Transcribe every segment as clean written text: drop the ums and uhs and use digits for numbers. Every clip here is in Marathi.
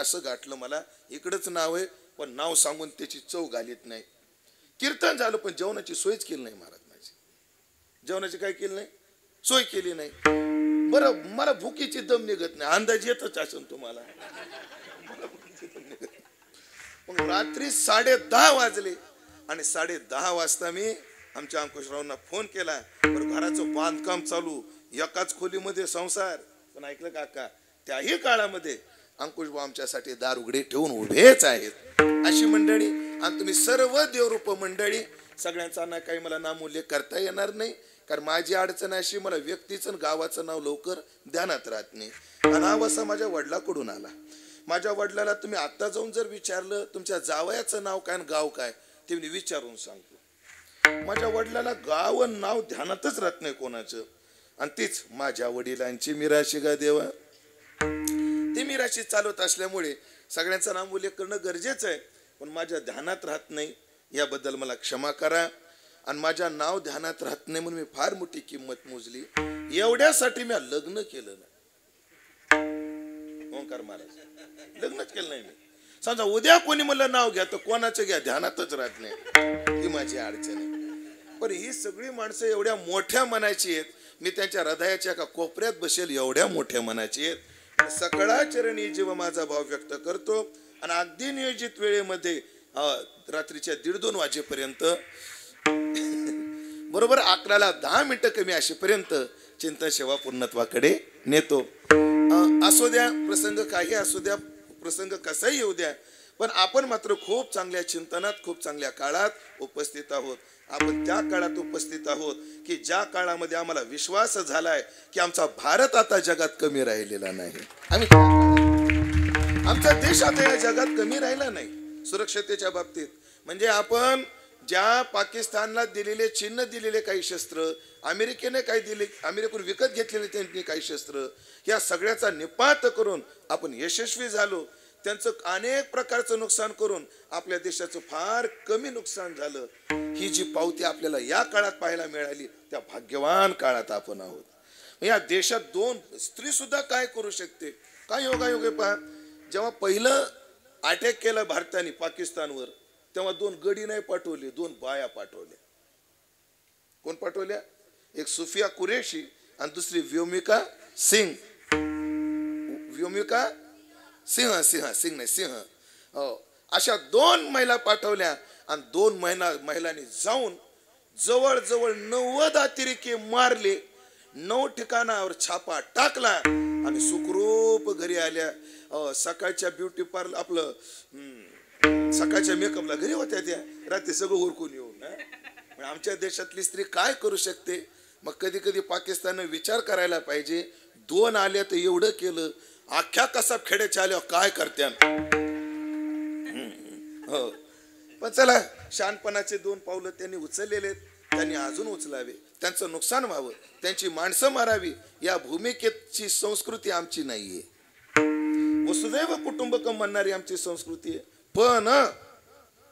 असं गाठलं मला, इकडंच नाव आहे पण नाव सांगून त्याची चव घालीत नाही. कीर्तन झालं पण जेवणाची सोयच केली नाही महाराज. माझी जेवणाची काय केली नाही, सोय केली नाही. बरं मला भुकीची दम निघत नाही, अंदाज येतच असेल तुम्हाला. मग रात्री 10:30 वाजले आणि 10:30 वाजता मी आमच्या अंकुशरावांना फोन केला. बरं घराचं बांधकाम चालू, एकाच खोलीमध्ये संसार. पण ऐकलं काका, त्याही काळामध्ये अंकुशभाऊ आमच्यासाठी दार उघडे ठेवून उभेच आहेत. अशी मंडळी आणि तुम्ही सर्व देवरूप मंडळी, सगळ्यांचा ना काही मला नामोल्लेख करता येणार नाही, कारण माझी अडचण अशी, मला व्यक्तीचं गावाचं नाव लवकर ध्यानात राहत नाही. आणि हा वसा माझ्या वडिलाकडून आला. माझ्या वडिलाला तुम्ही आता जाऊन जर विचारलं तुमच्या जावयाचं नाव काय आणि गाव काय, ते मी विचारून सांगतो. माझ्या वडिलाला गाव नाव ध्यानातच राहत नाही कोणाचं. आणि तीच माझ्या वडिलांची मिराशी गा देवा, ती मिराशी चालवत असल्यामुळे सगळ्यांचं नाव उल्लेख करणं गरजेचं आहे, पण माझ्या ध्यानात राहत नाही, याबद्दल मला क्षमा करा. आणि माझ्या नाव ध्यानात राहत नाही म्हणून मी फार मोठी किंमत मोजली. एवढ्यासाठी मी लग्न केलं ना, ओंकार महाराज, लग्नच केलं नाही मी. समजा उद्या कोणी म्हणलं नाव घ्या तर कोणाचं घ्या, ध्यानातच राहत नाही, ही माझी अडचण आहे. पण ही सगळी माणसं एवढ्या मोठ्या मनाची आहेत, मी त्यांच्या हृदयाच्या एका कोपऱ्यात बसेल एवढ्या मोठ्या मनाची आहेत. सकळा चरणी जीव माझा भाव व्यक्त करतो. आणि अगदी नियोजित वेळेमध्ये रात्रीच्या 1:30-2 वाजेपर्यंत, बरोबर 11ला 10 मिनिटं कमी असेपर्यंत चिंतन सेवा पूर्णत्वाकडे नेतो. असू द्या प्रसंग काही, असू द्या प्रसंग कसाही येऊ द्या, पण आपण मात्र खूप चांगल्या चिंतनात, खूप चांगल्या काळात उपस्थित आहोत. आपण त्या काळात उपस्थित आहोत की ज्या काळामध्ये आम्हाला विश्वास झालाय की आमचा भारत आता जगात कमी राहिलेला नाही. आमचा देश आता या जगात कमी राहिला नाही सुरक्षतेच्या बाबतीत. म्हणजे आपण ज्या पाकिस्तानला दिलेले, चिन्ह दिलेले काही शस्त्र, अमेरिकेने काही दिले, अमेरिकेतून विकत घेतलेले त्यांनी काही शस्त्र, या सगळ्याचा निपात करून आपण यशस्वी झालो. त्यांचं अनेक प्रकारचं नुकसान करून आपल्या देशाचं फार कमी नुकसान झालं. ही जी पावती आपल्याला या काळात पाहायला मिळाली, त्या भाग्यवान काळात आपण आहोत. या देशात 2 स्त्री सुद्धा काय करू शकते, काय योगायोगे पहा. जेव्हा पहिलं अटॅक केला भारताने पाकिस्तानवर, तेव्हा 2 गडी नाही पाठवले, 2 बाया पाठवल्या. कोण पाठवल्या? एक सुफिया कुरेशी आणि दुसरी व्योमिका सिंग. व्योमिका सिंह. अशा 2 महिला पाठवल्या. आणि 2 महिलांनी जाऊन जवळजवळ 90 अतिरेकी मारले, 9 ठिकाणावर छापा टाकला आणि सुखरूप घरी आल्या. सकाळच्या ब्युटी पार्लर, आपलं सकाळच्या मेकअपला घरी होत्या त्या, रात्री सगळं उरकून येऊन. आमच्या देशातली स्त्री काय करू शकते? मग कधी कधी पाकिस्तानने विचार करायला पाहिजे. 2 आल्या तर एवढं केलं, अख्ख्या कसा खेड्याच्या आल्यावर काय करत्या. हो, पण चला, शहाणपणाचे 2 पावलं त्यांनी उचललेले, त्यांनी अजून उचलावे. त्यांचं नुकसान व्हावं, त्यांची माणसं मारावी, या भूमिकेची संस्कृती आमची नाहीये. वसुदैव कुटुंबकम म्हणणारी आमची संस्कृती आहे.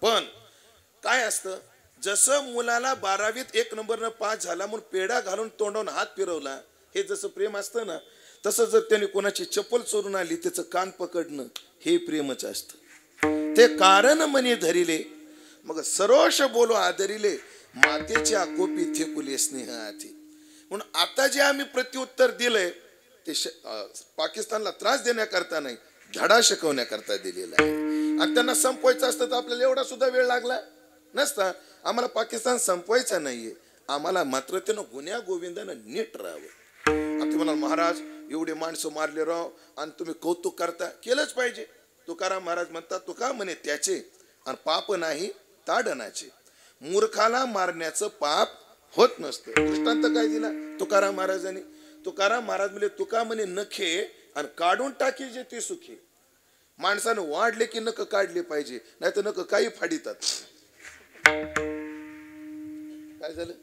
पण काय असतं, जसं मुलाला 12वीत 1 नंबरनं पास झाला म्हणून पेढा घालून तोंडावून हात फिरवला, हे जसं प्रेम असतं ना, तसं जर त्याने कोणाची चप्पल चोरून आली त्याचं कान पकडणं, हे प्रेमच असतं. ते कारण म्हणे धरिले, मग सरोष बोलो आदरिले, मातेच्या कोपी थेकुले स्नेह आधी. म्हणून आता जे आम्ही प्रत्युत्तर दिलंय ते पाकिस्तानला त्रास देण्याकरता नाही, धडा शिकवण्याकरता दिलेला आहे. आणि त्यांना संपवायचं असतं तर आपल्याला एवढा सुद्धा वेळ लागला नसता. आम्हाला पाकिस्तान संपवायचा नाहीये, आम्हाला मात्र त्यानं गुन्ह्या गोविंदानं नीट राहावं. आणि ते म्हणाल, महाराज एवढे माणसं मारले राव आणि तुम्ही कौतुक करता, केलंच पाहिजे. तुकाराम महाराज म्हणतात, तुका म्हणे त्याचे आणि पाप नाही ताडनाचे. मूर्खाला मारण्याचं पाप होत नसतं. दृष्टांत काय दिला तुकाराम महाराजांनी? तुकाराम महाराज म्हणजे तुका म्हणे नखे आणि काढून टाकी जे ते सुखी. माणसानं वाढले की नख काढले पाहिजे, नाही तर नख काही फाडितात. काय झालं?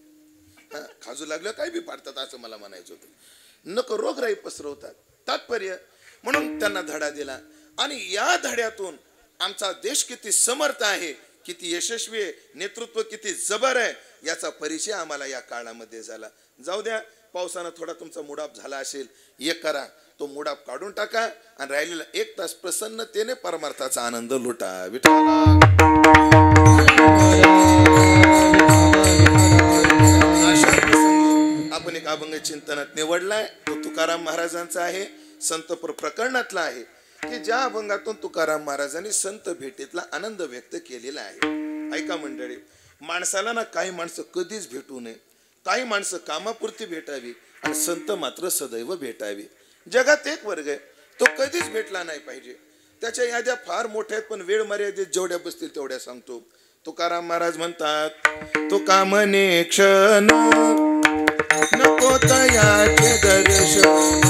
खाजू लागलं काय बी फाडतात असं मला म्हणायचं होतं. नख रोगराई पसरवतात. तात्पर्य म्हणून त्यांना धडा दिला. आणि या धड्यातून आमचा देश किती समर्थ आहे, किती यशस्वी आहे, नेतृत्व किती जबर आहे, याचा परिचय आम्हाला या काळामध्ये झाला. जाऊ द्या, पावसानं थोडा तुमचा मुडाप झाला असेल, एक करा, तो मुडाप काढून टाका आणि राहिलेला 1 तास प्रसन्नतेने परमार्थाचा आनंद लुटा. विठ्ठला आपण एक अभंग चिंतनात निवडलाय, तो तुकाराम महाराजांचा आहे, संत प्रकरणातला आहे, की ज्या अभंगातून तुकाराम महाराजांनी संत भेटीतला आनंद व्यक्त केलेला आहे. ऐका मंडळी, माणसाला ना काही माणसं कधीच भेटू नये, काही माणसं कामापुरती भेटावी आणि संत मात्र सदैव भेटावी. जगात एक वर्ग आहे, तो कधीच भेटला नाही पाहिजे. त्याच्या याद्या फार मोठ्या आहेत, पण वेळ मर्यादित जेवढ्या बसतील तेवढ्या सांगतो. तुकाराम महाराज म्हणतात, तुका म्हणे क्षण नको तयाचे दर्शन,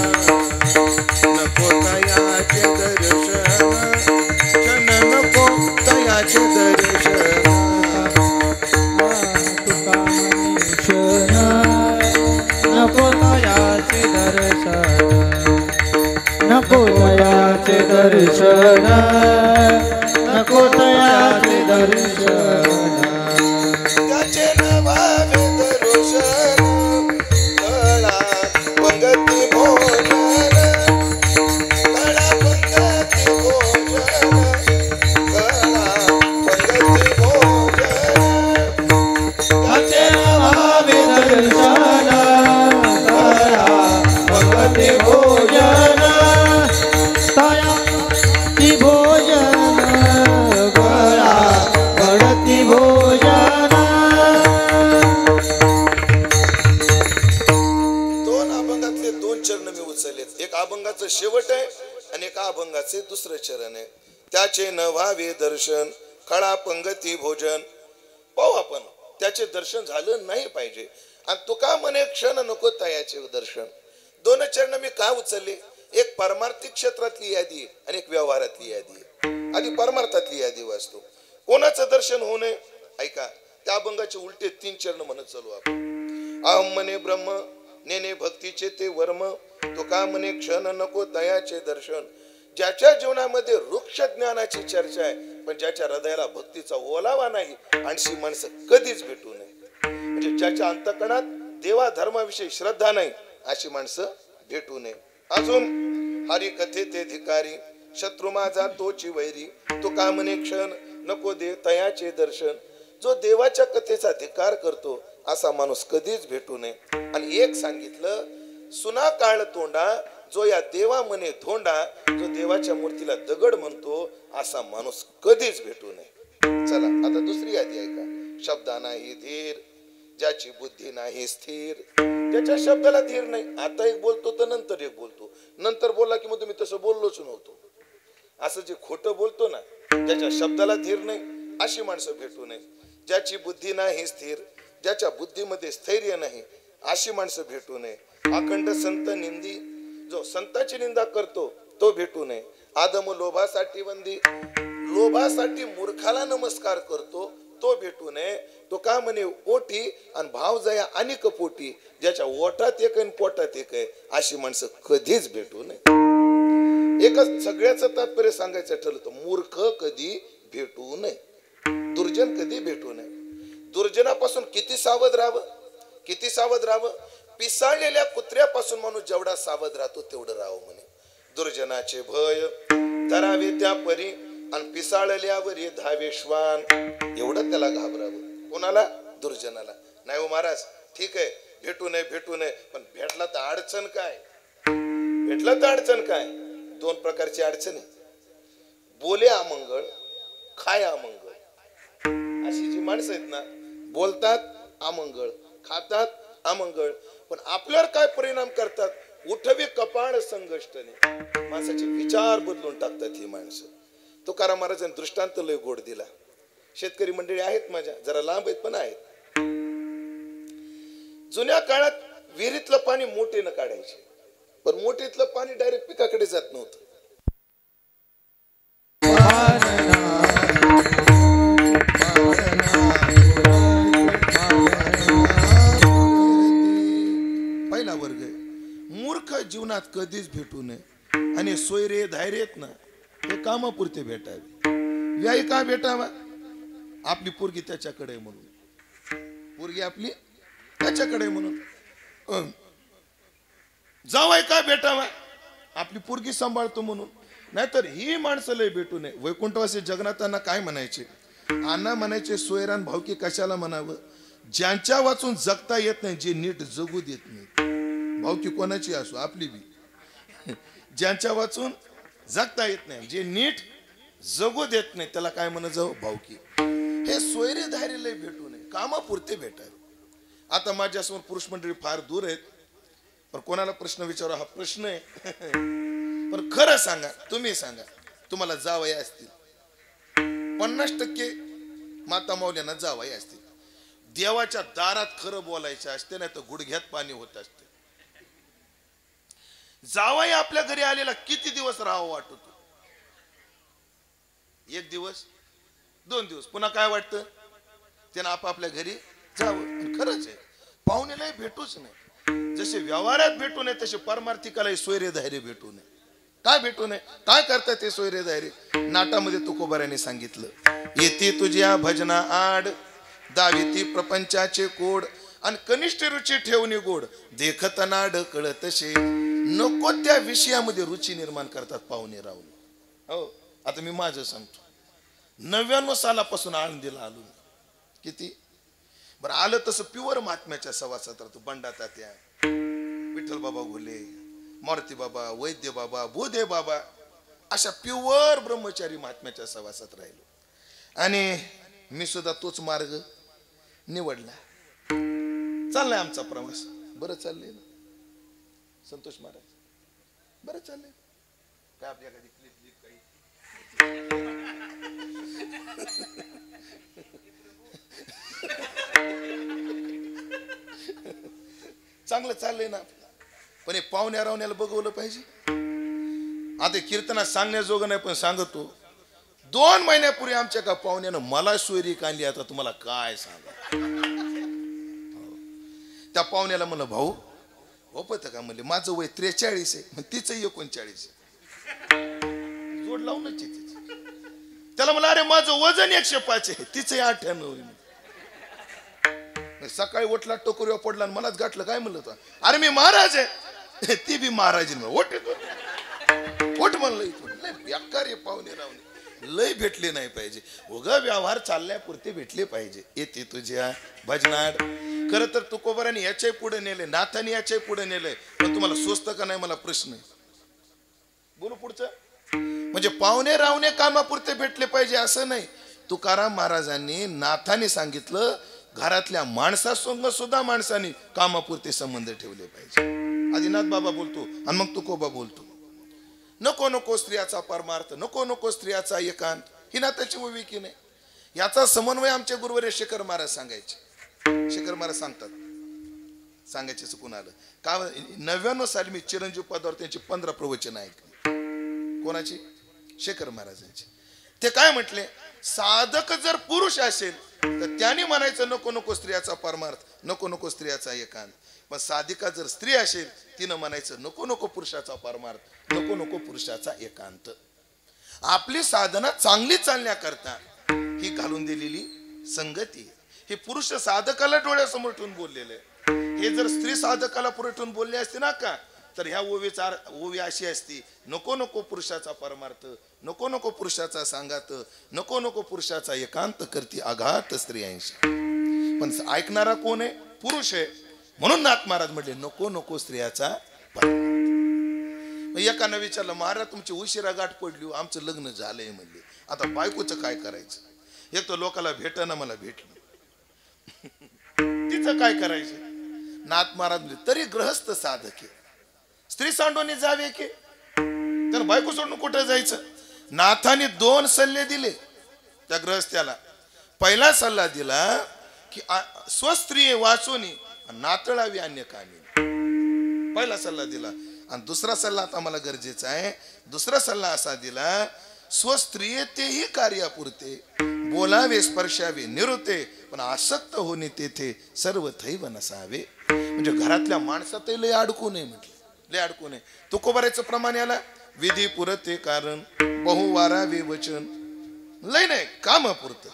नको तयाचे दर्शन, क्षण नको तयाचे दर्शन, तुका म्हणे क्षण नको तयाचे दर्शन, नको तयाचे दर्शन, नको तयाचे दर्शन. त्याचे नवावे दर्शन कळा पंगती भोजन, कळा पंगती भोजन, कळा पंगती भोजन. त्याचे नवावे दर्शन कळा पंगती भोजन, तयाची भोजन कळा पंगती भोजन. दोन अभंगातले 2 चरण मी उचललेत. एक अभंगाचं शेवट आहे आणि एका अभंगाचे दुसरं चरण आहे. त्याचे न व्हावे दर्शन कळा पंगती भोजन. पाहू आपण, त्याचे दर्शन झालं नाही पाहिजे. आणि तुका म्हणे क्षण नको तयाचे दर्शन. 2 चरण मी का उचलले? एक परमार्थिक क्षेत्रातली यादी आणि एक व्यवहारातली यादी. आधी परमार्थातली यादी वाचतो. कोणाचं दर्शन होऊ नये? ऐका, त्या अभंगाचे उलटे 3 चरण म्हणत चालू आपण. अहम म्हणे ब्रह्म नेने भक्तीचे ते वर्म, तुका म्हणे क्षण नको तयाचे दर्शन. ज्याच्या जीवनामध्ये वृक्ष ज्ञानाची चर्चा आहे, पण ज्याच्या हृदयाला भक्तीचा ओलावा नाही, अशी माणसं कधीच भेटू नये. म्हणजे ज्याच्या अंतकणात देवा धर्माविषयी श्रद्धा नाही, अशी माणसं भेटू नये. अजून हरी कथे ते धिकारी, शत्रू माझा तोची वैरी, तुका म्हणे क्षण नको दे तयाचे दर्शन. जो देवाच्या कथेचा धिकार करतो असा माणूस कधीच भेटू नये. आणि एक सांगितलं, सुना काळ तोंडा जो या देवा म्हणे धोंडा, जो देवाच्या मूर्तीला दगड म्हणतो असा माणूस कधीच भेटू नये. चला आता दुसरी यादी ऐका. शब्दा नाही धीर, ज्याची बुद्धी नाही स्थिर. ज्याच्या शब्दाला धीर नाही, आता एक बोलतो तर नंतर एक बोलतो, नंतर बोलला की मग तुम्ही तसं बोललोच नव्हतो, असं जे खोटं बोलतो ना, ज्याच्या शब्दाला धीर नाही, अशी माणसं भेटू नये. ज्याची बुद्धी नाही स्थिर, ज्याच्या बुद्धीमध्ये स्थैर्य नाही, अशी माणसं भेटू नये. अखंड संत निंदी, जो संतांची निंदा करतो तो भेटू नये. आदम लोभासाठी वंदी, लोभासाठी मूर्खाला नमस्कार करतो तो भेटू नये. तो का म्हणे ओठी आणि भाव जया अनेक पोटी, ज्याच्या ओठात एक आणि पोटात एक आहे, अशी माणसं कधीच भेटू नये. एकच सगळ्याचं तात्पर्य सांगायचं ठरलं, मूर्ख कधी भेटू नये, दुर्जन कधी भेटू नये. दुर्जनापासून किती सावध राहावं, किती सावध राहावं. पिसाळलेल्या कुत्र्यापासून माणूस जेवढा सावध राहतो तेवढं राहावं म्हणे. दुर्जनाचे भय धरावे त्या परी, आणि पिसाळल्यावर ये धावे श्वान, एवढं त्याला घाबरावं. कोणाला? दुर्जनाला. नाही हो महाराज, ठीक आहे भेटू नये, भेटू नये, पण भेटला तर अडचण काय? भेटला तर अडचण काय? 2 प्रकारची अडचण आहे. बोले अमंगळ, खाय अमंगळ. अशी जी माणसं आहेत ना, बोलतात अमंगळ, खातात अमंगळ, पण आपल्यावर काय परिणाम करतात? उठवी कपाळ संघष्टने. माणसाचे विचार बदलून टाकतात ही माणसं. तुकाराम महाराजांनी दृष्टांत लय गोड दिला. शेतकरी मंडळी आहेत माझ्या, जरा लांब आहेत पण आहेत. जुन्या काळात विहिरीतलं पाणी मोठेनं काढायचे, पण मोठीतलं पाणी डायरेक्ट पिकाकडे जात नव्हतं. पहिला वर्ग आहे. मूर्ख जीवनात कधीच भेटू नये. आणि सोयरे धायरे आहेत ना, ते कामापुरते भेटावे. व्याय का भेटावा? आपली पोरगी त्याच्याकडे म्हणून. पोरगी आपली त्याच्याकडे म्हणून जावाय काय भेटावा आपली पोरगी सांभाळतो म्हणून. नाहीतर ही माणसं लय भेटू नये. वैकुंठवासी जगन्नाथांना काय म्हणायचे? अण्णा म्हणायचे सोयरान भावकी कशाला म्हणावं? ज्यांच्या वाचून जगता येत नाही, जे नीट जगू देत नाही. भावकी कोणाची असो, आपली बी. ज्यांच्या वाचून जगता येत नाही, जे नीट जगू देत नाही, त्याला काय म्हणत जाऊ? भावकी. हे सोयरे धायरे लय भेटू नये, कामापुरते भेटावे. आता माझ्यासमोर पुरुष मंडळी फार दूर आहेत, पण कोणाला प्रश्न विचारा हा प्रश्न आहे. पण खरं सांगा, तुम्ही सांगा, तुम्हाला जावई असतील 50% माता माऊल्यांना जावई असतील. देवाच्या दारात खरं बोलायचं असते, नाही तर गुडघ्यात पाणी होत असते. जावई आपल्या घरी आलेला किती दिवस राहावं वाटतो? 1 दिवस 2 दिवस, पुन्हा काय वाटतं? त्यानं आपापल्या घरी जावं. खरंच आहे, पाहुण्यालाही भेटूच नाही. जसे व्यवहारात भेटू नये तसे परमार्थिकालाही सोयरे धायरे भेटू नये. काय भेटू नये? काय करतात ते सोयरे धायरे? नाटामध्ये तुकोबाराने सांगितलं, येते तुझ्या भजना आड दाविती प्रपंचाचे कोड आणि कनिष्ठ रुची ठेवणी गोड देखत नाड कळतशे. नको त्या विषयामध्ये रुची निर्माण करतात पाहुणे राहून. हो, आता मी माझं सांगतो. 99 सालापासून आळंदीला आलो. किती बरं आलं तसं प्युअर महात्म्याच्या सवासात राहतो. बंडा तात्या, विठ्ठल बाबा घोले, मारुती बाबा, वैद्य बाबा, बोधे बाबा, अशा प्युअर ब्रह्मचारी महात्म्याच्या सवासात राहिलो. आणि मी सुद्धा तोच मार्ग निवडला. चाललाय आमचा प्रवास. बरं चाललंय ना संतोष महाराज? बरं चाललंय. काय आपल्या कधी क्लिप काही चांगलं चाललंय ना. पण हे पाहुण्या रावण्याला बघवलं पाहिजे. आता कीर्तनात सांगण्याजोगं नाही, पण सांगतो. 2 महिन्यापूर्वी आमच्या का पाहुण्यानं मला सोयरी काढली. आता तुम्हाला काय सांगा. त्या पाहुण्याला म्हणलं, भाऊ होपत का? म्हणले माझं वय 43 आहे, मग तिचं 39 आहे. जोड लावूनच आहे तिचं. त्याला म्हणलं अरे माझं वजन 105 आहे, तिचं 98 आहे. सकाळी उठला टोकरीवर पडला आणि मलाच गाठलं. काय म्हणलं होतं? अरे मी महाराज आहे. ती बी महाराज ओट म्हणलं. इथून लय बेकार आहे पाहुणे रावणे. लय भेटले नाही पाहिजे. उगा व्यवहार चालण्यापुरते भेटले पाहिजे. येते तुझ्या भजनाड. खरं तर तुकोबाराने याच्याही पुढे नेले, नाथाने याच्याही पुढे नेलंय. पण तुम्हाला स्वस्त का नाही मला प्रश्न आहे. बोलू पुढचं. म्हणजे पाहुणे रावणे कामापुरते भेटले पाहिजे असं नाही. तुकाराम महाराजांनी नाथाने सांगितलं घरातल्या माणसासंग सुद्धा माणसाने कामापुरते संबंध ठेवले पाहिजे. आदिनाथ बाबा बोलतो आणि मग तुकोबा बोलतो, नको नको स्त्रियाचा परमार्थ, नको नको स्त्रियाचा एकांत. ही नाथाची भूमिका नाही. याचा समन्वय आमचे गुरुवर्य शेखर महाराज सांगायचे. शेखर महाराज सांगतात, सांगायचे चुकून आलं का. 99 साली मी चिरंजीव पदावर त्यांची 15 प्रवचन ऐकली. कोणाची? शेखर महाराजांची. ते काय म्हटले, साधक जर पुरुष असेल तर त्याने म्हणायचं नको नको स्त्रियाचा परमार्थ, नको नको स्त्रियाचा एकांत. पण साधिका जर स्त्री असेल तिनं म्हणायचं नको नको पुरुषाचा परमार्थ, नको नको पुरुषाचा एकांत. आपली साधना चांगली चालण्याकरता ही घालून दिलेली संगती. हे पुरुष साधकाला डोळ्यासमोर ठेवून बोललेले. हे जर स्त्री साधकाला पुढे ठेवून बोलले असते ना का, तर ह्या ओवी अशी असती, नको नको पुरुषाचा परमार्थ, नको नको पुरुषाचा सांगात, नको नको पुरुषाचा एकांत करती आघात स्त्रियांशी. पण ऐकणारा कोण आहे? पुरुष आहे. म्हणून नाथ महाराज म्हटले नको नको स्त्रियाचा परमार्थ. एकानं विचारलं, महाराज तुमची उशिरा गाठ पडली, आमचं लग्न झालंय म्हणले, आता बायकोचं काय करायचं? एक तर लोकाला भेटना, मला भेटलं, तिचं काय करायचं? नाथ महाराज म्हणले तरी गृहस्थ साधक आहे, स्त्री सांडोनी जावे की तर बायको सोडून कुठं जायचं? नाथाने 2 सल्ले दिले त्या गृहस्थ्याला. पहिला सल्ला दिला की स्वस्त्रिये वाचोनी नातळावी अन्य कामी. पहिला सल्ला दिला. आणि दुसरा सल्ला आता मला गरजेचा आहे. दुसरा सल्ला असा दिला, स्वस्त्रिये तेही कार्यापुरते, बोलावे स्पर्शावे निरुते, पण आसक्त होणे तेथे सर्व थैव नसावे. म्हणजे घरातल्या माणसातही लय अडकू नये म्हटलं, लय अडकू नये. तुकोबाराचं प्रमाण याला विधी पुरते कारण बहुवारावे वचन. लय नाही, कामापुरतं.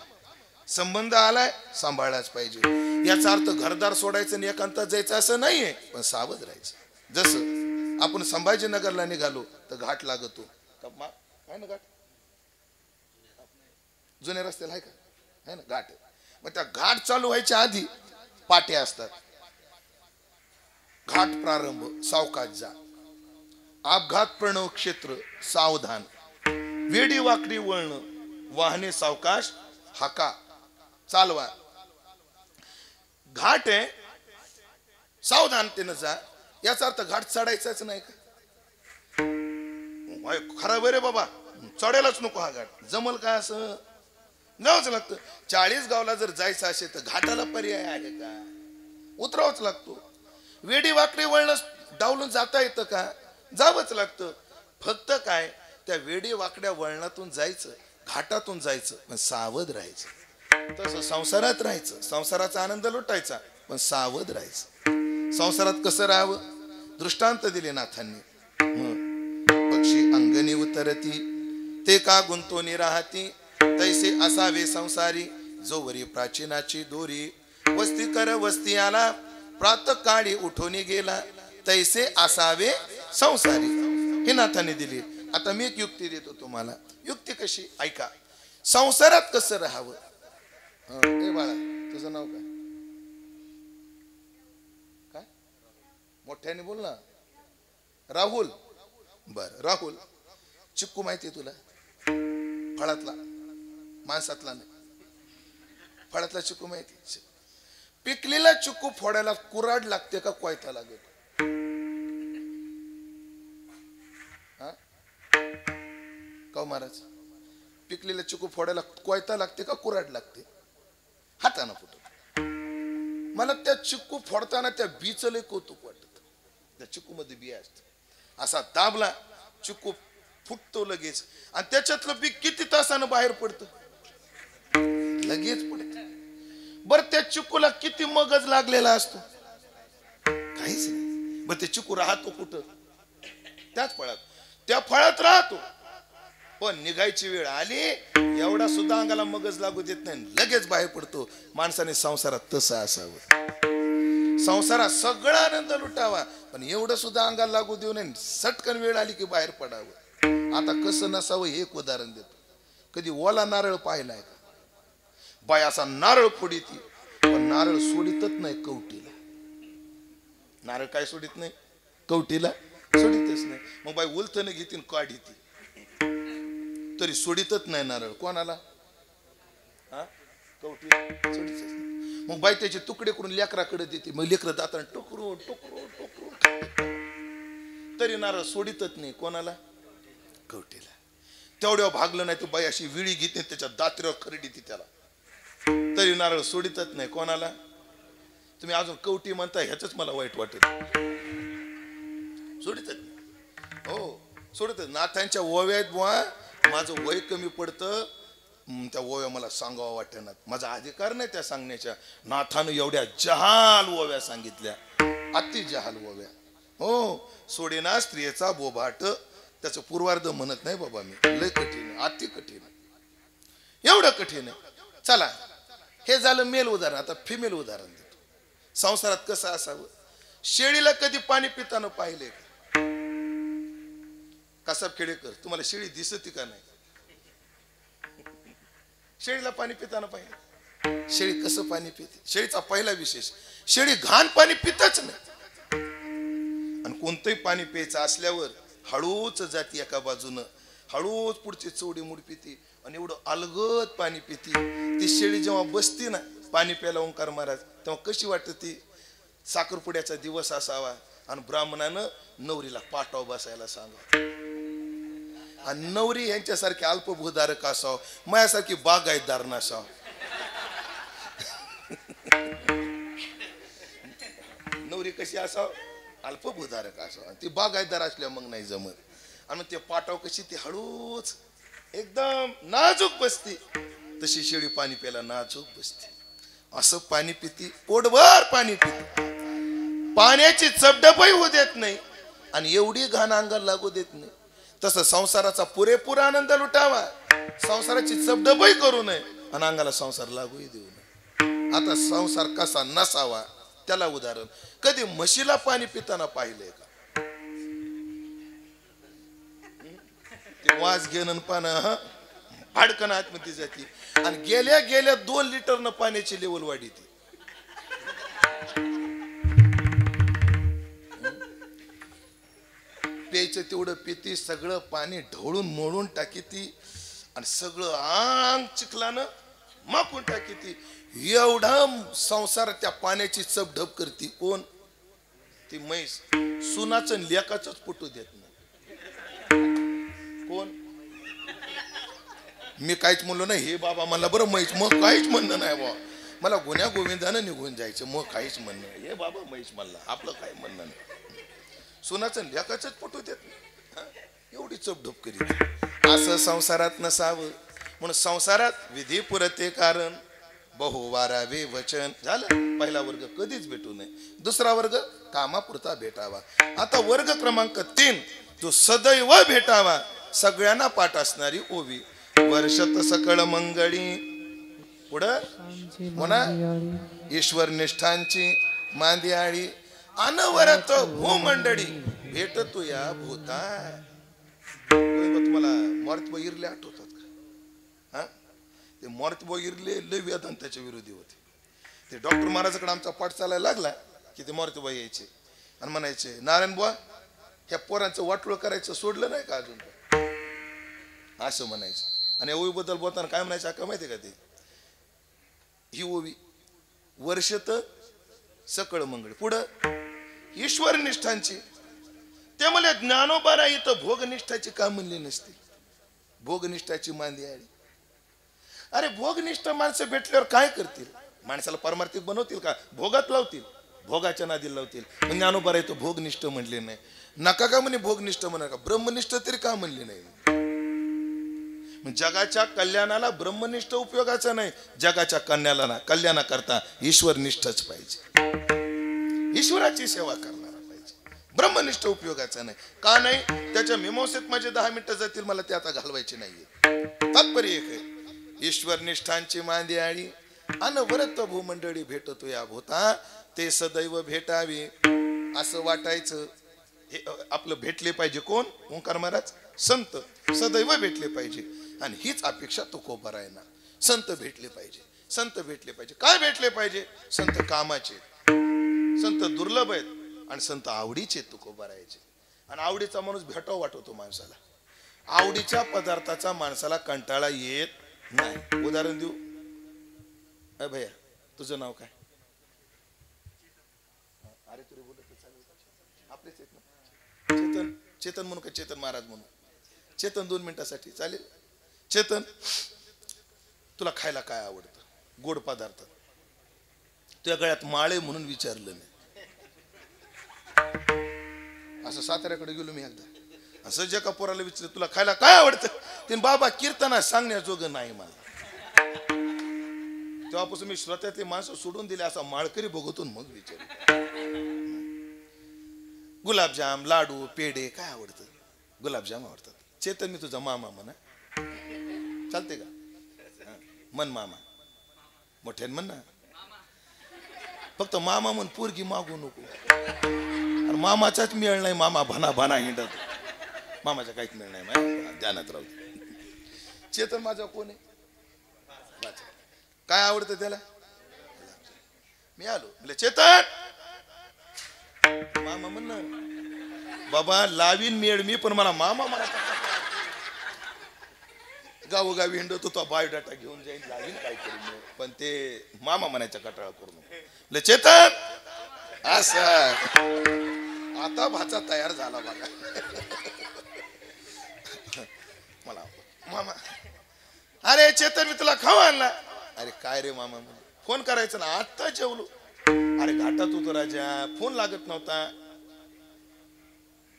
संबंध आलाय सांभाळलाच पाहिजे. याचा अर्थ घरदार सोडायचं आणि एकांतात जायचं असं नाहीये, पण सावध राहायचं. जसं आपण संभाजीनगरला निघालो तर घाट लागतो काय ना, घाट जुन्या रस्त्याला आहे का, है ना घाट. मग त्या घाट चालू व्हायच्या आधी पाट्या असतात. घाट प्रारंभ सावकाश जा, अपघात प्रणव क्षेत्र सावधान, वेडी वाकडी वळण, वाहने सावकाश हाका चालवा. घाट आहे, सावधानतेनं जा. याचा अर्थ घाट चढायचाच नाही का? खराब रे बाबा, चढायलाच नको हा घाट, जमल का? असं जावंच लागतं. 40 गावला जर जायचं असेल तर घाटाला पर्याय आहे का? उतरावंच लागतो. वेडी वाकडी वळण डावलून जाता येतं का? जावंच लागतं. फक्त काय, त्या वेडी वाकड्या वळणातून जायचं, घाटातून जायचं, पण सावध राहायचं. तसं संसारात राहायचं, संसाराचा आनंद लुटायचा, पण सावध राहायचं. संसारात कसं राहावं दृष्टांत दिले नाथांनी. पक्षी अंगणी उतरती ते का गुंतोनी राहती, तैसे असावे संसारी जोवरी प्राचीनाची दोरी. वस्ती कर वस्ती आला प्रातः काळी उठून गेला, तैसे असावे संसारी. हे नाथाने दिली. आता मी एक युक्ती देतो तुम्हाला. युक्ती कशी ऐका. संसारात कसं राहावं. ए बाळा, तुझं नाव काय? काय मोठ्याने बोल ना. राहुल. बर राहुल, चिक्कू माहिती तुला? फळातला, माणसातला नाही, फळातला चिक्कू माहिती? पिकलेला चिक्कू फोडायला कुराड लागते का कोयता लागत? का महाराज, पिकलेला चिक्कू फोडायला कोयता लागते का कुराड लागते? हाताना फुटत. मला त्या चिक्कू फोडताना त्या बीचं लय कौतुक वाटत. त्या चिक्कू मध्ये बिया असत, असा दाबला चिक्कू फुटतो लगेच, आणि त्याच्यातलं बी किती तासानं बाहेर पडतं? लगेच पडत. बर त्या चिक्कूला किती मगज लागलेला असतो? काहीच नाही. बर ते चिक्कू राहतो कुठं? त्याच फळात. त्या फळात राहतो, पण निघायची वेळ आली एवढा सुद्धा अंगाला मगज लागू देत नाही, लगेच बाहेर पडतो. माणसाने संसारात तसं असावं. संसारात सगळा आनंद लुटावा, पण एवढं सुद्धा अंगाला लागू देऊ नये. सटकन वेळ आली की बाहेर पडावं. आता कसं नसावं हे एक उदाहरण देतो. कधी ओला नारळ पाहिलाय का? बाय असा नारळ फोडीती, पण नारळ सोडितच नाही कवटीला. नारळ काय सोडित नाही? कवटीला सोडितच नाही. मग बाई उलथन घेतील काढीती, तरी सोडितच नाही नारळ. कोणाला? कवटीला सोडितच नाही. मग बाई त्याचे तुकडे करून लेकराकडे देते. मग लेकर दातान टुकरून टुकरून टुकरून, तरी नारळ सोडितच नाही. कोणाला? कवटीला. तेवढ्यावर भागलं नाही तर बाई अशी विळी घेते, त्याच्या दात्र्यावर खरडीती त्याला, तरी नारळ सोडितच नाही. कोणाला? तुम्ही अजून कवटी म्हणताय, ह्याच मला वाईट वाटत. सोडितच नाही. हो सोडितच. नाथांच्या ओव्यात बुवा माझं वय कमी पडतं, त्या ओव्या मला सांगावं वाटेनात. माझा अधिकार नाही त्या सांगण्याच्या. नाथानं एवढ्या जहाल ओव्या सांगितल्या, अति जहाल ओव्या. हो, सोडेना स्त्रियेचा बोभाट, त्याचं पूर्वार्ध म्हणत नाही बाबा मी. लय कठीण आहे, अति कठीण आहे, एवढं कठीण आहे. चला, हे झालं मेल उदाहरण. आता फिमेल उदाहरण देतो. संसारात कसं असावं. शेळीला कधी पाणी पिताना पाहिले का? कसा खेडेकर, तुम्हाला शेळी दिसती का नाही? शेळीला पाणी पिताना पाहिजे. शेळी कसं पाणी पिते? शेळीचा पहिला विशेष, शेळी घाण पाणी पितच नाही. आणि कोणतंही पाणी प्यायचं असल्यावर हळूच जाती एका बाजूनं, हळूच पुढची चवडी मुड पिती, आणि एवढं अलगद पाणी पिती. ती शेळी जेव्हा बसती ना पाणी प्यायला ओंकार महाराज, तेव्हा कशी वाटते ती? साखरपुड्याचा दिवस असावा आणि ब्राह्मणानं नवरीला पाटाव बसायला सांगा, आणि नवरी यांच्यासारखी अल्पभूधारक असावं, माझ्यासारखी बागायतदार नसावं. नवरी कशी असावं? अल्पभूधारक असावं. ती बागायतदार असल्या मग नाही जमत. आणि ते पाटाव कशी ती हळूच एकदम नाजूक बसती, तशी शेळी पाणी प्यायला नाजूक बसते. असं पाणी पिती, पोटभर पाणी पिती, पाण्याची चपडपही होऊ देत नाही आणि एवढी घाण अंगाला लागू देत नाही. तसं संसाराचा पुरेपूर आनंद लुटावा, संसाराची चपडपही करू नये आणि अंगाला संसार लागूही देऊ नये. आता संसार कसा नसावा त्याला उदाहरण. कधी म्हशीला पाणी पिताना पाहिलंय का? ते वास घेणं पानं भाडकन आतमध्ये जाते आणि गेल्या गेल्या 2 लिटरनं पाण्याची लेवल वाढीते. प्यायचं तेवढं पिती, सगळं पाणी ढवळून मोडून टाकीती आणि सगळं आंग चिखलानं माकून टाकीती. एवढा संसार त्या पाण्याची चपढप करती. कोण? ती म्हैस. सुनाचं लेकाचंच पटू देत नाही. कोण? मी काहीच म्हणलो नाही. हे बाबा मला बरं म्हैस, मग काहीच म्हणणं नाही बाबा. मला गुन्ह्या गोविंदानं निघून जायचं, मग काहीच म्हणणं नाही. हे बाबा म्हैस म्हणला, आपलं काही म्हणणं नाही. सुनाचं लेकाचंच पटू देत नाही. एवढी चपढप करीत. असं संसारात नसावं. म्हणून संसारात विधी पुरते कारण, बहुवारावे वचन. झालं. पहिला वर्ग कधीच भेटू नये. दुसरा वर्ग कामापुरता भेटावा. आता वर्ग क्रमांक 3 तो सदैव भेटावा. सगळ्यांना पाठ असणारी ओवी. वर्षत सकळ मंगळी. पुढं म्हणा ईश्वर निष्ठांची मांदियाळी. अनवरत भूमंडळी भेट तू या भूता. तुम्हाला मॉर्तबो इरले आठवतात का? हा, ते मॉर्तबो इरले लय वेदांताच्या विरोधी होते. ते डॉक्टर महाराजाकडे आमचा पाठ चालायला लागला की ते मॉर्तबो यायचे आणि म्हणायचे, नारायण बुवा ह्या पोरांचं वाटोळ करायचं सोडलं नाही का अजून? असं म्हणायचं. आणि ओवी बद्दल बोलताना काय म्हणायचं का माहिती का? ते ही ओवी वर्षत सकळ मंगळ. पुढं ईश्वर निष्ठांची. ते मला ज्ञानोबारा इथं भोगनिष्ठाची का म्हणली नसती? भोगनिष्ठाची मांदी आली. अरे भोगनिष्ठ माणसं भेटल्यावर काय करतील? माणसाला परमार्थिक बनवतील का? भोगात लावतील, भोगाच्या नादी लावतील. मग ज्ञानोबारा इथं भोगनिष्ठ म्हणले नाही. नका का म्हणे भोगनिष्ठ म्हणा का? ब्रह्मनिष्ठ तरी का म्हणले नाही? जगाच्या कल्याणाला ब्रह्मनिष्ठ उपयोगाचा नाही. जगाच्या कल्याणाकरता ईश्वरनिष्ठच पाहिजे. ईश्वराची सेवा करणारा पाहिजे. ब्रह्मनिष्ठ उपयोगाचा नाही. का नाही? त्याच्या मीमांसेत माझे 10 मिनिटं जातील, मला ते आता घालवायचे नाहीये. तात्पर्य एक आहे, ईश्वर निष्ठांची मांदियाळी अनवरत भूमंडळी भेटतो या भूता. ते सदैव भेटावे असं वाटायचं. हे आपलं भेटले पाहिजे. कोण? ओंकार महाराज संत सदैव भेटले पाहिजे. आणि हीच अपेक्षा तुकोबा आहे ना. संत भेटले पाहिजे, संत भेटले पाहिजे. काय भेटले पाहिजे? संत कामाचे, संत दुर्लभ आहेत आणि संत आवडीचे तुकोबा राहायचे. आणि आवडीचा माणूस भेटावा वाटतो माणसाला. आवडीच्या पदार्थाचा माणसाला कंटाळा येत नाही. उदाहरण देऊ. अ भैया तुझं नाव काय? अरे तुला बोलत चालेल? आपलेच आहेत ना. चेतन. चेतन म्हणू का चेतन महाराज म्हणू? चेतन 2 मिनिटासाठी चालेल? चेतन तुला खायला काय आवडतं? गोड पदार्थ. तुझ्या गळ्यात माळे म्हणून विचारलं मी. असं साताऱ्याकडे गेलो मी एकदा. असं जे का पोराला विचारलं तुला खायला काय आवडतं? ते बाबा कीर्तना सांगण्याजोगं नाही मला. तेव्हापासून मी श्रोत्यातली माणसं सोडून दिले. असा माळकरी बघतून मग विचार. गुलाबजाम, लाडू, पेढे काय आवडतं? गुलाबजाम आवडतात. चेतन मी तुझा मामा म्हणा. चालते का? मन मामा. मोठ्यान म्हण ना. फक्त मामा म्हण, पोरगी मागू नको. आणि मामाचाच मेळ नाही. मामा भना भना हिंडत. मामाचा काहीच मेळ नाही. ध्यानात राहू. चेतन माझा कोण आहे? काय आवडतं त्याला? मी आलो म्हणजे चेतन मामा म्हण ना. बाबा लावीन मेळ मी, पण मला मामा म्हणा. गावोगावी हिंडतो तो बायोडाटा घेऊन जाईन, लावीन काय करून. पण ते मामा म्हणायचा कटाळा करू नको. चेतन असं आता भाचा तयार झाला बघा. मला मामा, अरे चेतन मी तुला खाऊ आणला. अरे काय रे मामा? फोन करायचं ना. आता जेवलो. अरे घाटात होतो राजा, फोन लागत नव्हता.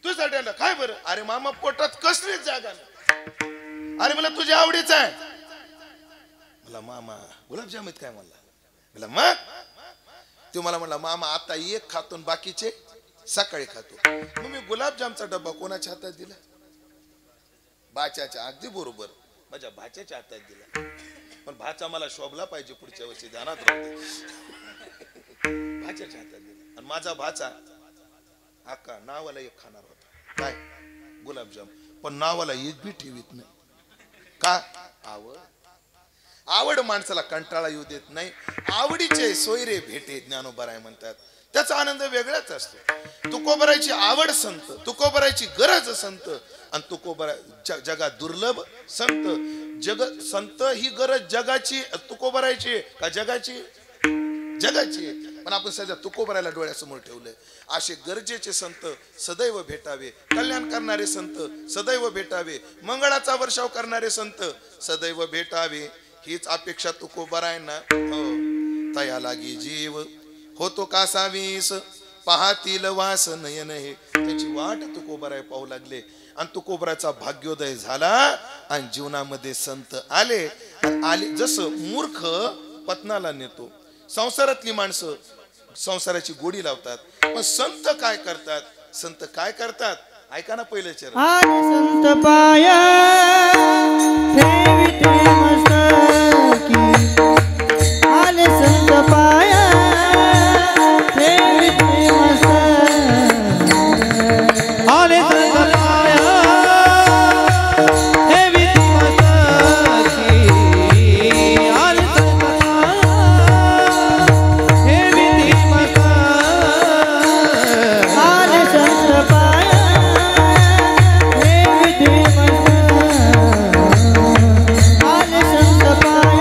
तुझ्यासाठी आणला. काय बरं? अरे मामा पोटात कसलीच जागा नाही. अरे मला तुझ्या आवडीचं आहे. मला मामा गुलाबजाम आहेत काय म्हणला. मला मग तो मला म्हणला मामा आता एक खातो बाकीचे सकाळी खातो. मग मी गुलाबजामचा डब्बा कोणाच्या हातात दिला? बाच्याच्या. अगदी बरोबर, माझ्या भाच्याच्या हातात दिला. पण भाचा मला शोभला पाहिजे पुढच्या वर्षी, ध्यानात राहू दे. भाच्याच्या हातात दिला. आणि माझा भाचा आका नावाला एक खाणार होता, काय गुलाबजाम, पण नावाला एक बी ठेवीत नाही. का? आवड. आवड माणसाला कंटाळा येऊ देत नाही. आवडीचे सोयरे भेटे ज्ञानोबराय म्हणतात. त्याचा आनंद वेगळाच असतो. तुकोबरायची आवड संत, तुकोबरायची गरज संत, आणि तुकोबराय जगात दुर्लभ संत. संत ही गरज जगाची, तुकोबरायची का जगाची? जगाची. पण आपण सध्या तुकोबरायला डोळ्यासमोर ठेवलंय. असे गरजेचे संत सदैव भेटावे, कल्याण करणारे संत सदैव भेटावे, मंगळाचा वर्षाव करणारे संत सदैव भेटावे, हीच अपेक्षा तुकोबरायांना. हो, तया लागी जीव होतो कासा वीस, पाहतील वास नयन हे. त्याची वाट तुकोबराय पाहू लागले. आणि तुकोबराचा भाग्योदय झाला आणि जीवनामध्ये संत आले. आले जसं मूर्ख पत्नाला नेतो, संसारातली माणसं संसाराची गोडी लावतात, पण संत काय करतात? संत काय करतात? ऐका ना पहिलं चरण. आले संत पाया ठेविते मस्तकी, आले संत पाया ठेविते मस्तकी, आले संत पाया ठेविते मस्तकी, आले संत पाया ठेविते मस्तकी, आले संत पाया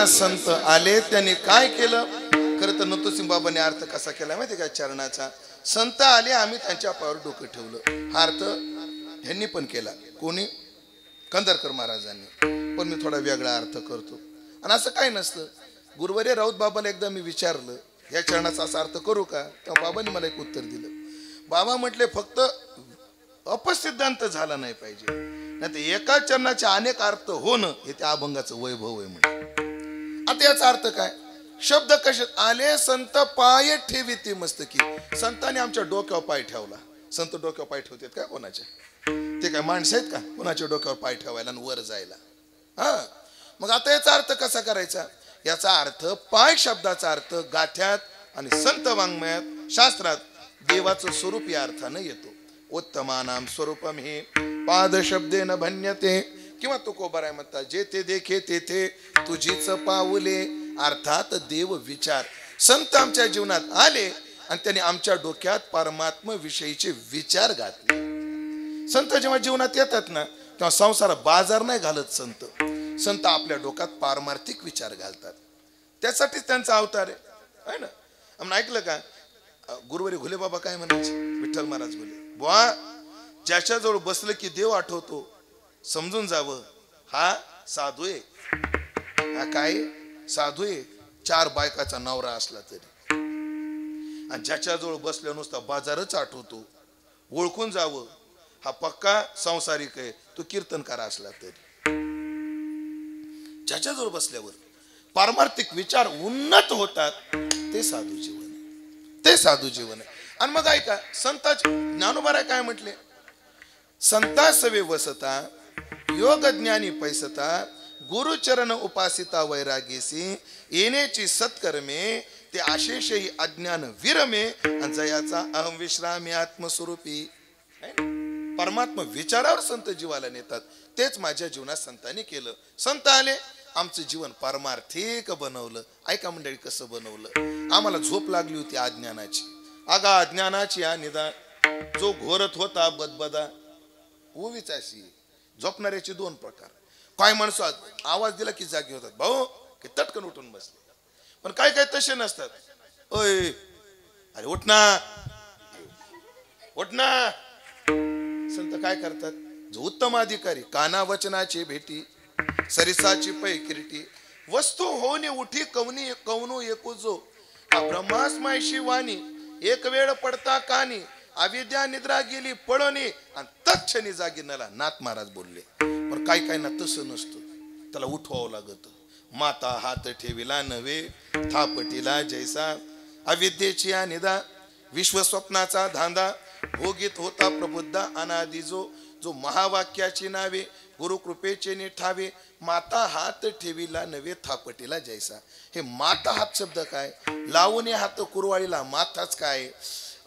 संत आले, त्यांनी काय केलं? खरं तर नतुसिंह बाबांनी अर्थ कसा केला माहिती का चरणाचा? संत आले, आम्ही त्यांच्या पायावर डोकं ठेवलं. हा अर्थ ह्यांनी पण केला. कोणी? कंदरकर महाराजांनी. पण मी थोडा वेगळा अर्थ करतो. आणि असं काय नसतं. गुरुवर्य राऊत बाबाला एकदा मी विचारलं, या चरणाचा असा अर्थ करू का? तेव्हा बाबांनी मला एक उत्तर दिलं. बाबा म्हटले, फक्त अपसिद्धांत झाला नाही पाहिजे, नाही तर एका चरणाचे अनेक अर्थ होणं हे त्या अभंगाचं वैभव आहे. म्हणजे आता याचा अर्थ काय? शब्द कसे आले? संत पाय ठेविते मस्तकी. संतांनी आमच्या डोक्यावर पाय ठेवला. संत डोक्यावर पाय ठेवतात का कोणाच्या? ते काय माणसं आहेत का कोणाच्या डोक्यावर पाय ठेवायला आणि वर जायला? हा, मग आता याचा अर्थ कसा करायचा? याचा अर्थ पाय शब्दाचा अर्थ गाथ्यात आणि संत वाङ्मयात शास्त्रात देवाचं स्वरूप या अर्थानं येतो. उत्तमानाम स्वरूपम हे पाद शब्देन भन्यते, किंवा तुकोबराय म्हणतात, जे ते देखे तेथे तुझीच पाऊले. अर्थात देव विचार. संत आमच्या जीवनात आले आणि त्यांनी आमच्या डोक्यात परमात्मा विषयीचे विचार घातले. संत जेव्हा जीवनात येतात ना, तेव्हा संसार बाजार नाही घालत. संत आपल्या डोक्यात पारमार्थिक विचार घालतात. त्यासाठीच त्यांचा अवतार आहे ना. आपण ऐकलं का गुरुवारी घुले बाबा काय म्हणायचे? विठ्ठल महाराज घुले, बुवा ज्याच्याजवळ बसलं की देव आठवतो, समजून जावं हा साधू आहे. हा काय? साधू आहे, 4 बायकाचा नवरा असला तरी. आणि ज्याच्याजवळ बसल्या नुसता बाजारच आठवतो, ओळखून जावं हा पक्का संसारिक आहे, तो कीर्तनकार असला तरी. ज्याच्याजवळ बसल्यावर पारमार्थिक विचार उन्नत होतात, ते साधू जीवन आहे, ते साधू जीवन आहे. आणि मग ऐका, संतांचे ज्ञानोबा काय म्हटले, संता सवे वसता योग ज्ञानी पैसता गुरुचरण उपासिता वैरागीसी येण्याची सत्कर्मे ते आशेषही अज्ञान विरमे आणि जयाचा अहम विश्रामी आत्मस्वरूपी. परमात्मा विचारावर संत जीवाला नेतात. तेच माझ्या जीवनात संतांनी केलं. संत आले, आमचं जीवन परमार्थिक बनवलं. ऐका मंडळी, कसं बनवलं? आम्हाला झोप लागली होती अज्ञानाची, आगा अज्ञानाची या निदान जो घोरत होता बदबदा ओवीच अशी. झोपणाऱ्याचे 2 प्रकार. काय माणसं आवाज दिला की जागी होतात, भाऊ की तटकन उठून बसले. पण काय काय तसे नसतात. ओय अरे उठ ना, उठ ना. संत काय करतात, जो उत्तम अधिकारी काना वचनाची भेटी सरिसाची पै किरीटी वस्तू होणे उठी कवनी कवनो एको जो ब्रह्मास्मायशी वाणी एक वेळ पडता कानी अविद्या निद्रा गेली पळणी आणि तत्क्षणी जागी नला. नाथ महाराज बोलले. पण काय काय ना तसं नसतं, त्याला उठवावं लागत. माता हात ठेविला नव्हे थापटीला जैसा अविद्येची निदा विश्वस्वप्नाचा धांदा भोगीत होता प्रबुद्ध अनादि जो महावाक्याची नावे गुरुकृपेचे निठावे माता हात ठेविला नव्हे थापटीला जैसा. हे माता हात शब्द काय, लावणे हात कुरवाळीला माताच काय,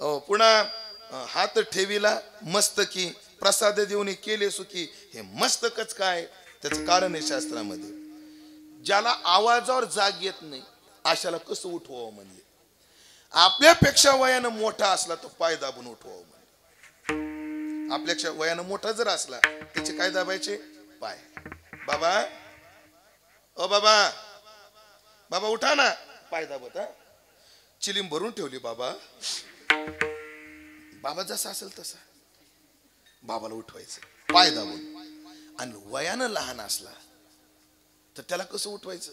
पुन्हा हात ठेविला मस्तकी प्रसाद देऊन केले सुखी, हे मस्तकच काय. त्याचं कारण आहे शास्त्रामध्ये, ज्याला आवाजावर जाग येत नाही अशाला कसं उठवावं म्हणले. आपल्यापेक्षा वयानं मोठा असला तर पाय दाबून उठवावं म्हणले. आपल्यापेक्षा वयानं मोठा जर असला त्याचे काय दाबायचे, पाय. बाबा ओ बाबा, बाबा उठा ना, पाय दाबत. चिलीम भरून ठेवली बाबा. बाबा जसा असेल तसा बाबाला उठवायचं पाय दाबून. आणि वयानं लहान असला तर त्याला कसं उठवायचं,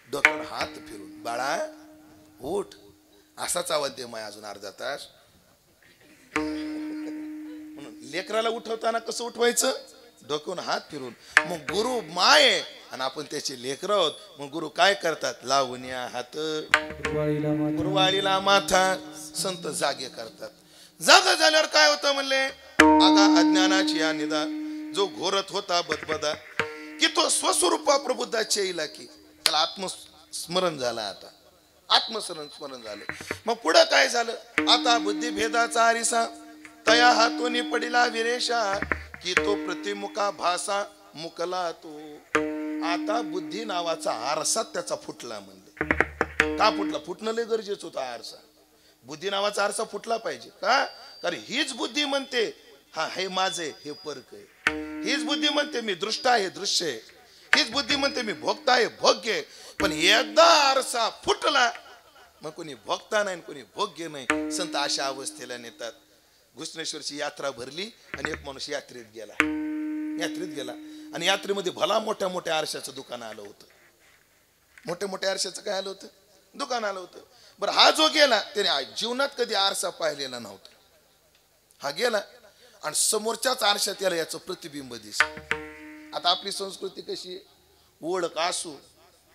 डोक्यावर हात फिरून, बाळा उठ, असाच आवाज दे माय अजून अर्धा तास. म्हणून लेकराला उठवताना कसं उठवायचं, डोक्यावर हात फिरून. मग गुरु माय आणि आपण त्याचे लेकर आहोत, मग गुरु काय करतात, लावण्या हात कुरवाळीला माथा. संत जागे करतात. जागा झाल्यावर काय होतं म्हणले, आगा अज्ञानाची या निदा जो घोरत होता बदबदा की तो स्वस्वरूपा प्रबुद्धाच्या येईल की त्याला आत्मस्मरण झालं. आता आत्मस्मरण झालं. मग पुढं काय झालं, आता बुद्धी भेदाचा आरिसा तया हातोनी पडिला विरेशा की तो प्रतिमुखा भासा मुकला तो. आता बुद्धी नावाचा आरसा त्याचा फुटला म्हणले. का फुटला, फुटणं लय गरजेचं होतं. आरसा, बुद्धी नावाचा आरसा फुटला पाहिजे. का, कारण हीच बुद्धी म्हणते हा हे माझे, हे परक आहे. हीच बुद्धी म्हणते मी दृष्ट आहे, दृश्य आहे. हीच बुद्धी म्हणते मी भोगता आहे, भोग्य आहे. पण एकदा आरसा फुटला मग कोणी भोगता नाही, कोणी भोग्य नाही. संत अशा अवस्थेला नेतात. घुसनेश्वरची यात्रा भरली आणि एक माणूस यात्रेत गेला आणि यात्रेमध्ये भला मोठ्या मोठ्या आरशाचं दुकान आलं होतं. मोठ्या मोठ्या आरशाचं काय आलं होतं, दुकान आलं होतं. बरं, हा जो गेला त्याने जीवनात कधी आरसा पाहिलेला नव्हता. हा गेला आणि समोरच्याच आरशात याला याचं प्रतिबिंब दिसलं. आता आपली संस्कृती कशी, ओळख असू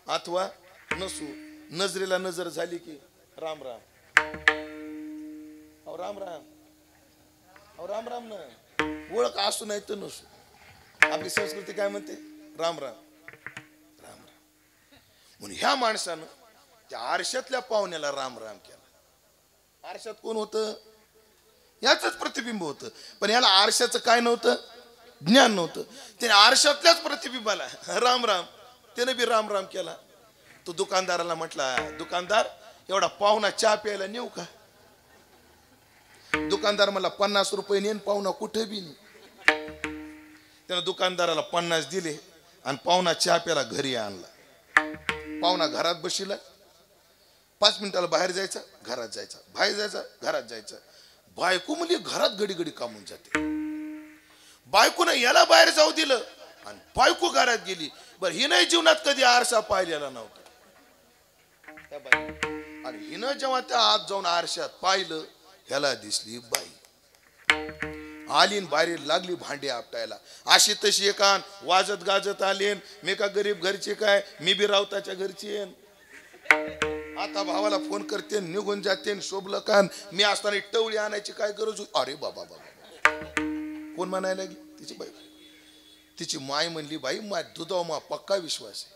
अथवा नसू, नजरेला नजर झाली की राम राम, अहो राम राम, अहो राम राम ना. ओळख असू नाही तर नसू, आपली संस्कृती काय म्हणते, राम राम राम राम. म्हणून ह्या माणसानं त्या आरशातल्या पाहुण्याला राम राम केला. आरशात कोण होतं, याच प्रतिबिंब होतं. पण याला आरशाचं काय नव्हतं, ज्ञान नव्हतं. त्याने आरशातल्याच प्रतिबिंबाला राम राम, त्याने बी राम राम केला. तो दुकानदाराला म्हटला, दुकानदार एवढा पाहुणा चहा प्यायला नेऊ का. दुकानदार मला 50 रुपये नेन, पाहुणा कुठे बी नाही. त्यानं दुकानदाराला 50 दिले आणि पाहुणा चहा प्यायला घरी आणला. पाहुणा घरात बसला, 5 मिनिटाला बाहेर जायचा, घरात जायचा, बाहेर जायचा, घरात जायचा. बायको म्हणजे घरात घडी घडी कामून जाते. बायकोनं याला बाहेर जाऊ दिलं आणि बायको घरात गेली. बरं, ही नाही जीवनात कधी आरसा पाहिलेला नव्हता. त्या बाई. आणि हिनं जेव्हा त्या आत जाऊन आरशात पाहिलं, ह्याला दिसली बाई. आलीन बाहेर लागली भांडी आपटायला. अशी तशी एकान वाजत गाजत आलीन. मी का गरीब घरची काय, मी बी रावताच्या घरची येन. आता भावाला फोन करते, निघून जाते. शोभलं कान मी असताना टवळी आणायची काय गरज होती. अरे बाबा बाबा, कोण म्हणायला लागली? तिची बाई. तिची माय म्हणली, बाई माय दुधाव मा पक्का विश्वास आहे.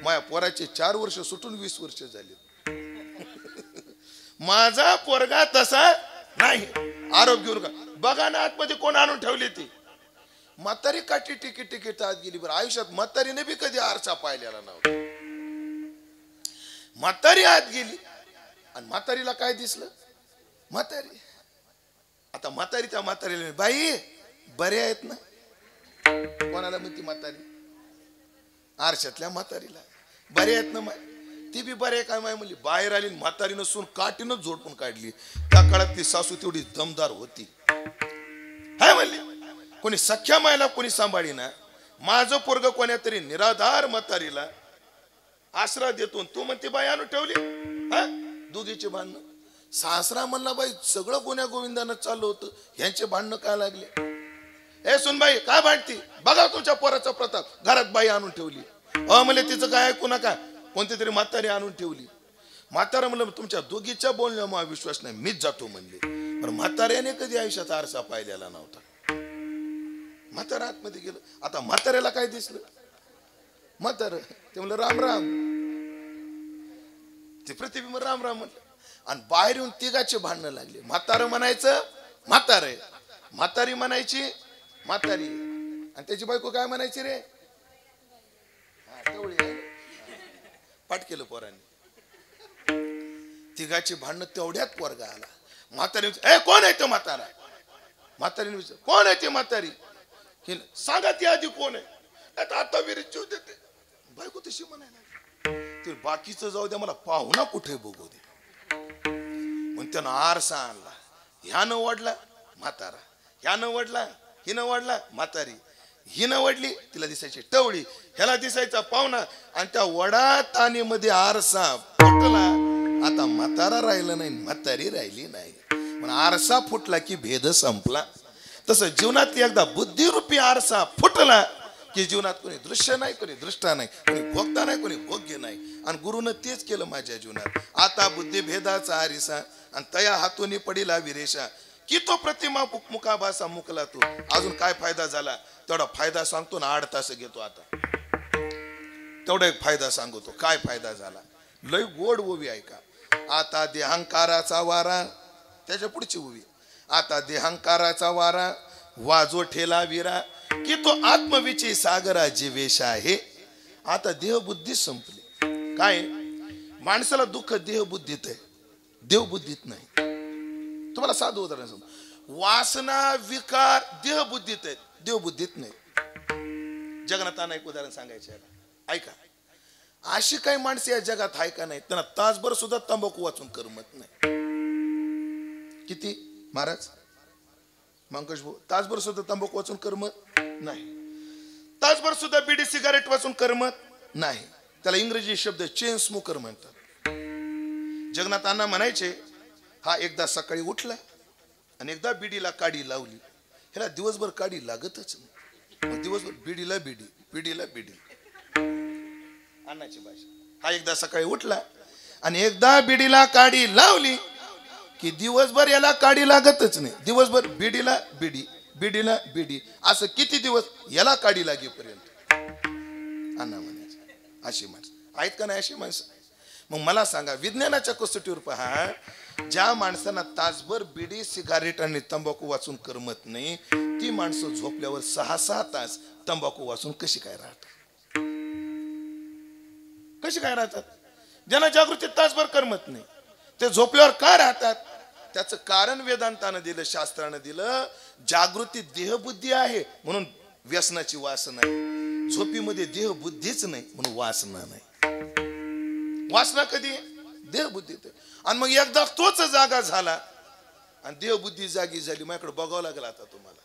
माया पोराचे 4 वर्ष सुटून 20 वर्ष झाली. माझा पोरगा तसा नाही. आरोप घेऊन का बघा ना आतमध्ये कोण आणून ठेवली ती. म्हातारी काठी टिकीट आत गेली. बरं आयुष्यात म्हातारीने बी कधी आरसा पाहिलेला नव्हता. म्हातारी आत गेली आणि म्हातारीला काय दिसलं? म्हातारी. आता म्हातारी त्या म्हातारीला, बाई बरे आहेत ना? कोणाला म्हणती म्हातारी? आरशातल्या म्हातारीला. बरे आहेत ना माय? ती बी बरे काय माय म्हणली. बाहेर आली, म्हातारीनं सून काठीनं झोडपून काढली. त्या काळात ती सासू तेवढी दमदार होती. हाय म्हणली, कोणी सख्या मायला कोणी सांभाळी ना. माझं पोरग कोण्या तरी निराधार म्हातारीला आसरा देतो. तू म्हणते बाई आणून ठेवली. हा दोघीचे भांडणं. सासरा म्हणला, बाई सगळं गुन्ह्या गोविंदानं चाललं होतं, ह्यांचे भांडणं काय लागले? ए सुनबाई काय भांडती? बघा तुमच्या पोराचा प्रताप. घरात बाई आणून ठेवली. म्हणले तिचं काय ऐकू नका, कोणती तरी म्हातारी आणून ठेवली. म्हातारा म्हणलं, तुमच्या दोघीच्या बोलण्यामुळे विश्वास नाही, मीच जातो म्हणले. पण म्हाताऱ्याने कधी आयुष्यात आरसा पाहिलेला नव्हता. म्हातारा आतमध्ये गेलं. आता म्हाताऱ्याला काय दिसलं? म्हातार ते म्हणलं राम राम. ते प्रतिबिंब राम राम म्हणलं. आणि बाहेर येऊन तिघाचे भांडणं लागले. म्हातारं म्हणायचं म्हातार आहे, म्हातारी म्हणायची म्हातारी, आणि त्याची बायको काय म्हणायची रे? पाठ केलं पोरांनी. तिघाची भांडणं तेवढ्यात पोरगा आला. म्हातारी ए कोण आहे तो म्हातारा? म्हातारीने विचार कोण आहे ती म्हातारी? सांगा ती आधी कोण आहे. आता विरीत जीव देते. बायको तशी म्हणायला, ते बाकीचं जाऊ द्या, मला पाहुणा कुठे बघू दे. मग त्यानं आरसा आणला. ह्यानं वडला म्हातारा, ह्यानं वडला, हिनं वडला म्हातारी, हिनं वडली तिला दिसायची टवळी, ह्याला दिसायचा पाहुणा. आणि त्या वडा तानीमध्ये आरसा फुटला. आता म्हातारा राहिलं नाही, म्हातारी राहिली नाही. पण आरसा फुटला की भेद संपला. तसं जीवनात एकदा बुद्धिरूपी आरसा फुटला की जीवनात कोणी दृश्य नाही, कोणी दृष्टा नाही, कोणी भोगता नाही, कोणी भोग्य नाही. आणि गुरुनं तेच केलं माझ्या जीवनात. आता बुद्धी भेदाचा आरिसा आणि तया हातून पडिला विरेशा. की तो प्रतिमा मुखाभासा मुकला. तो अजून काय फायदा झाला? तेवढा फायदा सांगतो ना, 8 तास घेतो आता. तेवढा एक फायदा सांगतो. काय फायदा झाला? लय गोड ओवी ऐका. आता देहंकाराचा वारा, त्याच्या पुढची ओवी. आता देहंकाराचा वारा वाजो ठेला विरा, की तो आत्मविची सागरा जीवेश आहे. आता देहबुद्धी संपली. काय माणसाला दुःख देहबुद्धीत आहे, देवबुद्धीत नाही. तुम्हाला साधं उदाहरण सांगतो. वासना विकार देहबुद्धीत आहेत, देवबुद्धीत नाही. जगन्नाथांना एक उदाहरण सांगायचे ऐका. अशी काही माणसे या जगात आहे का नाही, त्यांना तासभर सुद्धा तंबाखू वाचून करमत नाही. किती महाराज मंकश भाऊ, तासभर सुद्धा तंबाखू वाचून करमत नाही. तासभर सुद्धा बिडी सिगारेट वाचून करमत नाही. त्याला इंग्रजी शब्द चेन स्मोकर म्हणतात. जगन्नाथांना म्हणायचे, हा एकदा सकाळी उठला आणि एकदा बिडीला काडी लावली, ह्याला दिवसभर काडी लागतच नाही. मग दिवसभर बिडीला बिडी, बिडीला बिडी. अन्नाची भाषा. हा एकदा सकाळी उठला आणि एकदा बिडीला काडी लावली की दिवसभर याला काडी लागतच नाही. दिवसभर बिडीला बिडी, बिडीला बिडी, असं किती दिवस याला काडी लागेपर्यंत. अण्णा म्हणायचे अशी माणसं आहेत का नाही? अशी माणसं. मग मला सांगा, विज्ञानाच्या कसोटीवर पहा, ज्या माणसांना तासभर बिडी सिगारेट आणि तंबाखू वाचून करमत नाही, ती माणसं झोपल्यावर 6-6 तास तंबाखू वाचून कशी काय राहतात? कशी काय राहतात? ज्यांना जागृती तासभर करमत नाही, ते झोपल्यावर का राहतात? त्याचं कारण वेदांतानं दिलं, शास्त्रानं दिलं. जागृती देहबुद्धी आहे म्हणून व्यसनाची वासना आहे. झोपीमध्ये देहबुद्धीच नाही म्हणून वासना नाही. वासना कधी? देहबुद्धीत. आणि मग एकदा तोच जागा झाला आणि देहबुद्धी जागी झाली, माझ्याकडे बघावं लागलं आता तुम्हाला.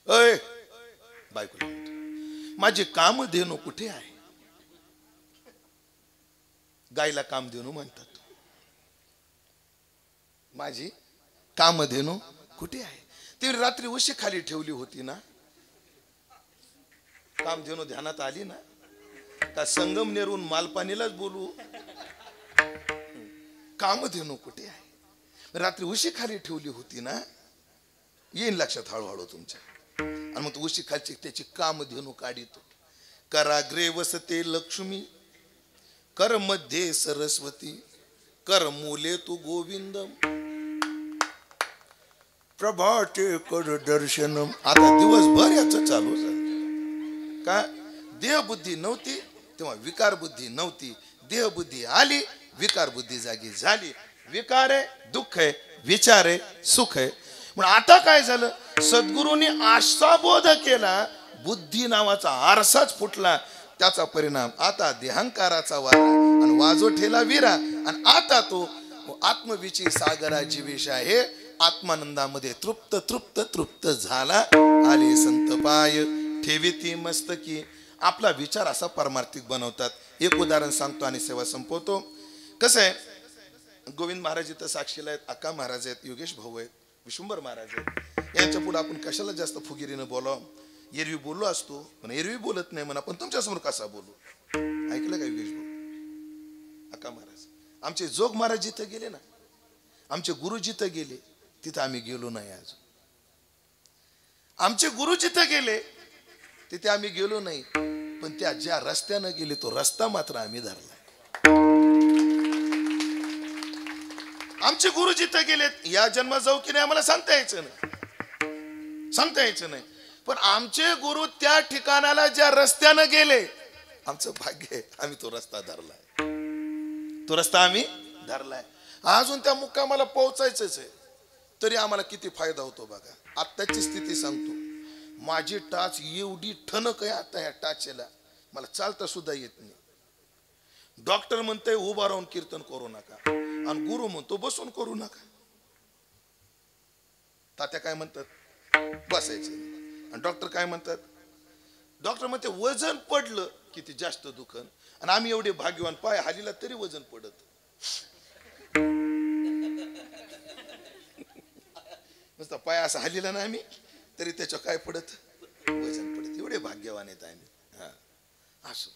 अय बायको, माझी कामधेनू कुठे आहे? गायला कामधेनू म्हणतात. माझी कामधेनू कुठे आहे? ती रात्री उशी खाली ठेवली होती ना, कामधेनू ध्यानात आली ना, का संगमनेरहून मालपाणीलाच बोलू, कामधेनू कुठे आहे? रात्री उशी खाली ठेवली होती ना, येईन लक्षात हळूहळू तुमच्या. आणि मग उशी खालची त्याची कामधेनू काढितो. कराग्रे वसते लक्ष्मी, कर मध्ये सरस्वती, कर मूले तू गोविंदम, प्रभाते कर दर्शनम. आता दिवसभर याच चालू झालं. का? देहबुद्धी नव्हती तेव्हा विकार बुद्धी नव्हती, देहबुद्धी आली, विकार बुद्धी जागी झाली. विकार आहे दुःख आहे, विचार आहे सुख आहे. पण आता काय झालं? सद्गुरूंनी आशाबोध केला, बुद्धी नावाचा आरसाच फुटला. त्याचा परिणाम आता देहंकाराचा वारा आणि वाजोठेला विरा. आणि आता तो आत्मविची सागरा जीवेश आहे, आत्मानंदामध्ये तृप्त तृप्त तृप्त झाला. आले संत पाय ठेवी ती मस्तकी. आपला विचार असा परमार्थिक बनवतात. एक उदाहरण सांगतो आणि सेवा संपवतो. कसं आहे, गोविंद महाराज इथं साक्षीला आहेत, अक्का महाराज आहेत, योगेश भाऊ आहेत, विशुंभर महाराज आहेत. यांच्या पुढे आपण कशाला जास्त फुगिरीनं बोलावं? एरवी बोललो असतो, पण एरवी बोलत नाही म्हणा, पण तुमच्यासमोर कसा बोलू? ऐकलं का योगेश भाऊ? अक्का महाराज आमचे जोग महाराज जिथं गेले ना, आमचे गुरु जिथं गेले तिथं आम्ही गेलो नाही अजून. आमचे गुरु जिथं गेले तिथे आम्ही गेलो नाही, पण त्या ज्या रस्त्यानं गेले तो रस्ता मात्र आम्ही धरला. आमचे गुरु जिथं गेलेत या जन्म जाऊ की नाही आम्हाला सांगता यायचं नाही, सांगता यायचं नाही. पण आमचे गुरु त्या ठिकाणाला ज्या रस्त्यानं गेले, आमचं भाग्य आहे आम्ही तो रस्ता धरलाय, तो रस्ता आम्ही धरलाय. अजून त्या मुक्कामाला पोहोचायचंच आहे, तरी आम्हाला किती फायदा होतो बघा. आत्ताची स्थिती सांगतो, माझी टाच एवढी ठणक आहे आता, या टाचेला मला चालता सुद्धा येत नाही. डॉक्टर म्हणतोय उभा राहून कीर्तन करू नका, आणि गुरु म्हणतो बसून करू नका. तात्या काय म्हणतात? बसायचं. आणि डॉक्टर काय म्हणतात? डॉक्टर म्हणते वजन पडलं की ते जास्त दुखन, आणि आम्ही एवढे भाग्यवान पाय हालीला तरी वजन पडत. नुसता पाय असा हालीला ना आम्ही तरी त्याच्या काय पडत? वजन पडत. एवढे भाग्यवान आहेत आम्ही. हा असो,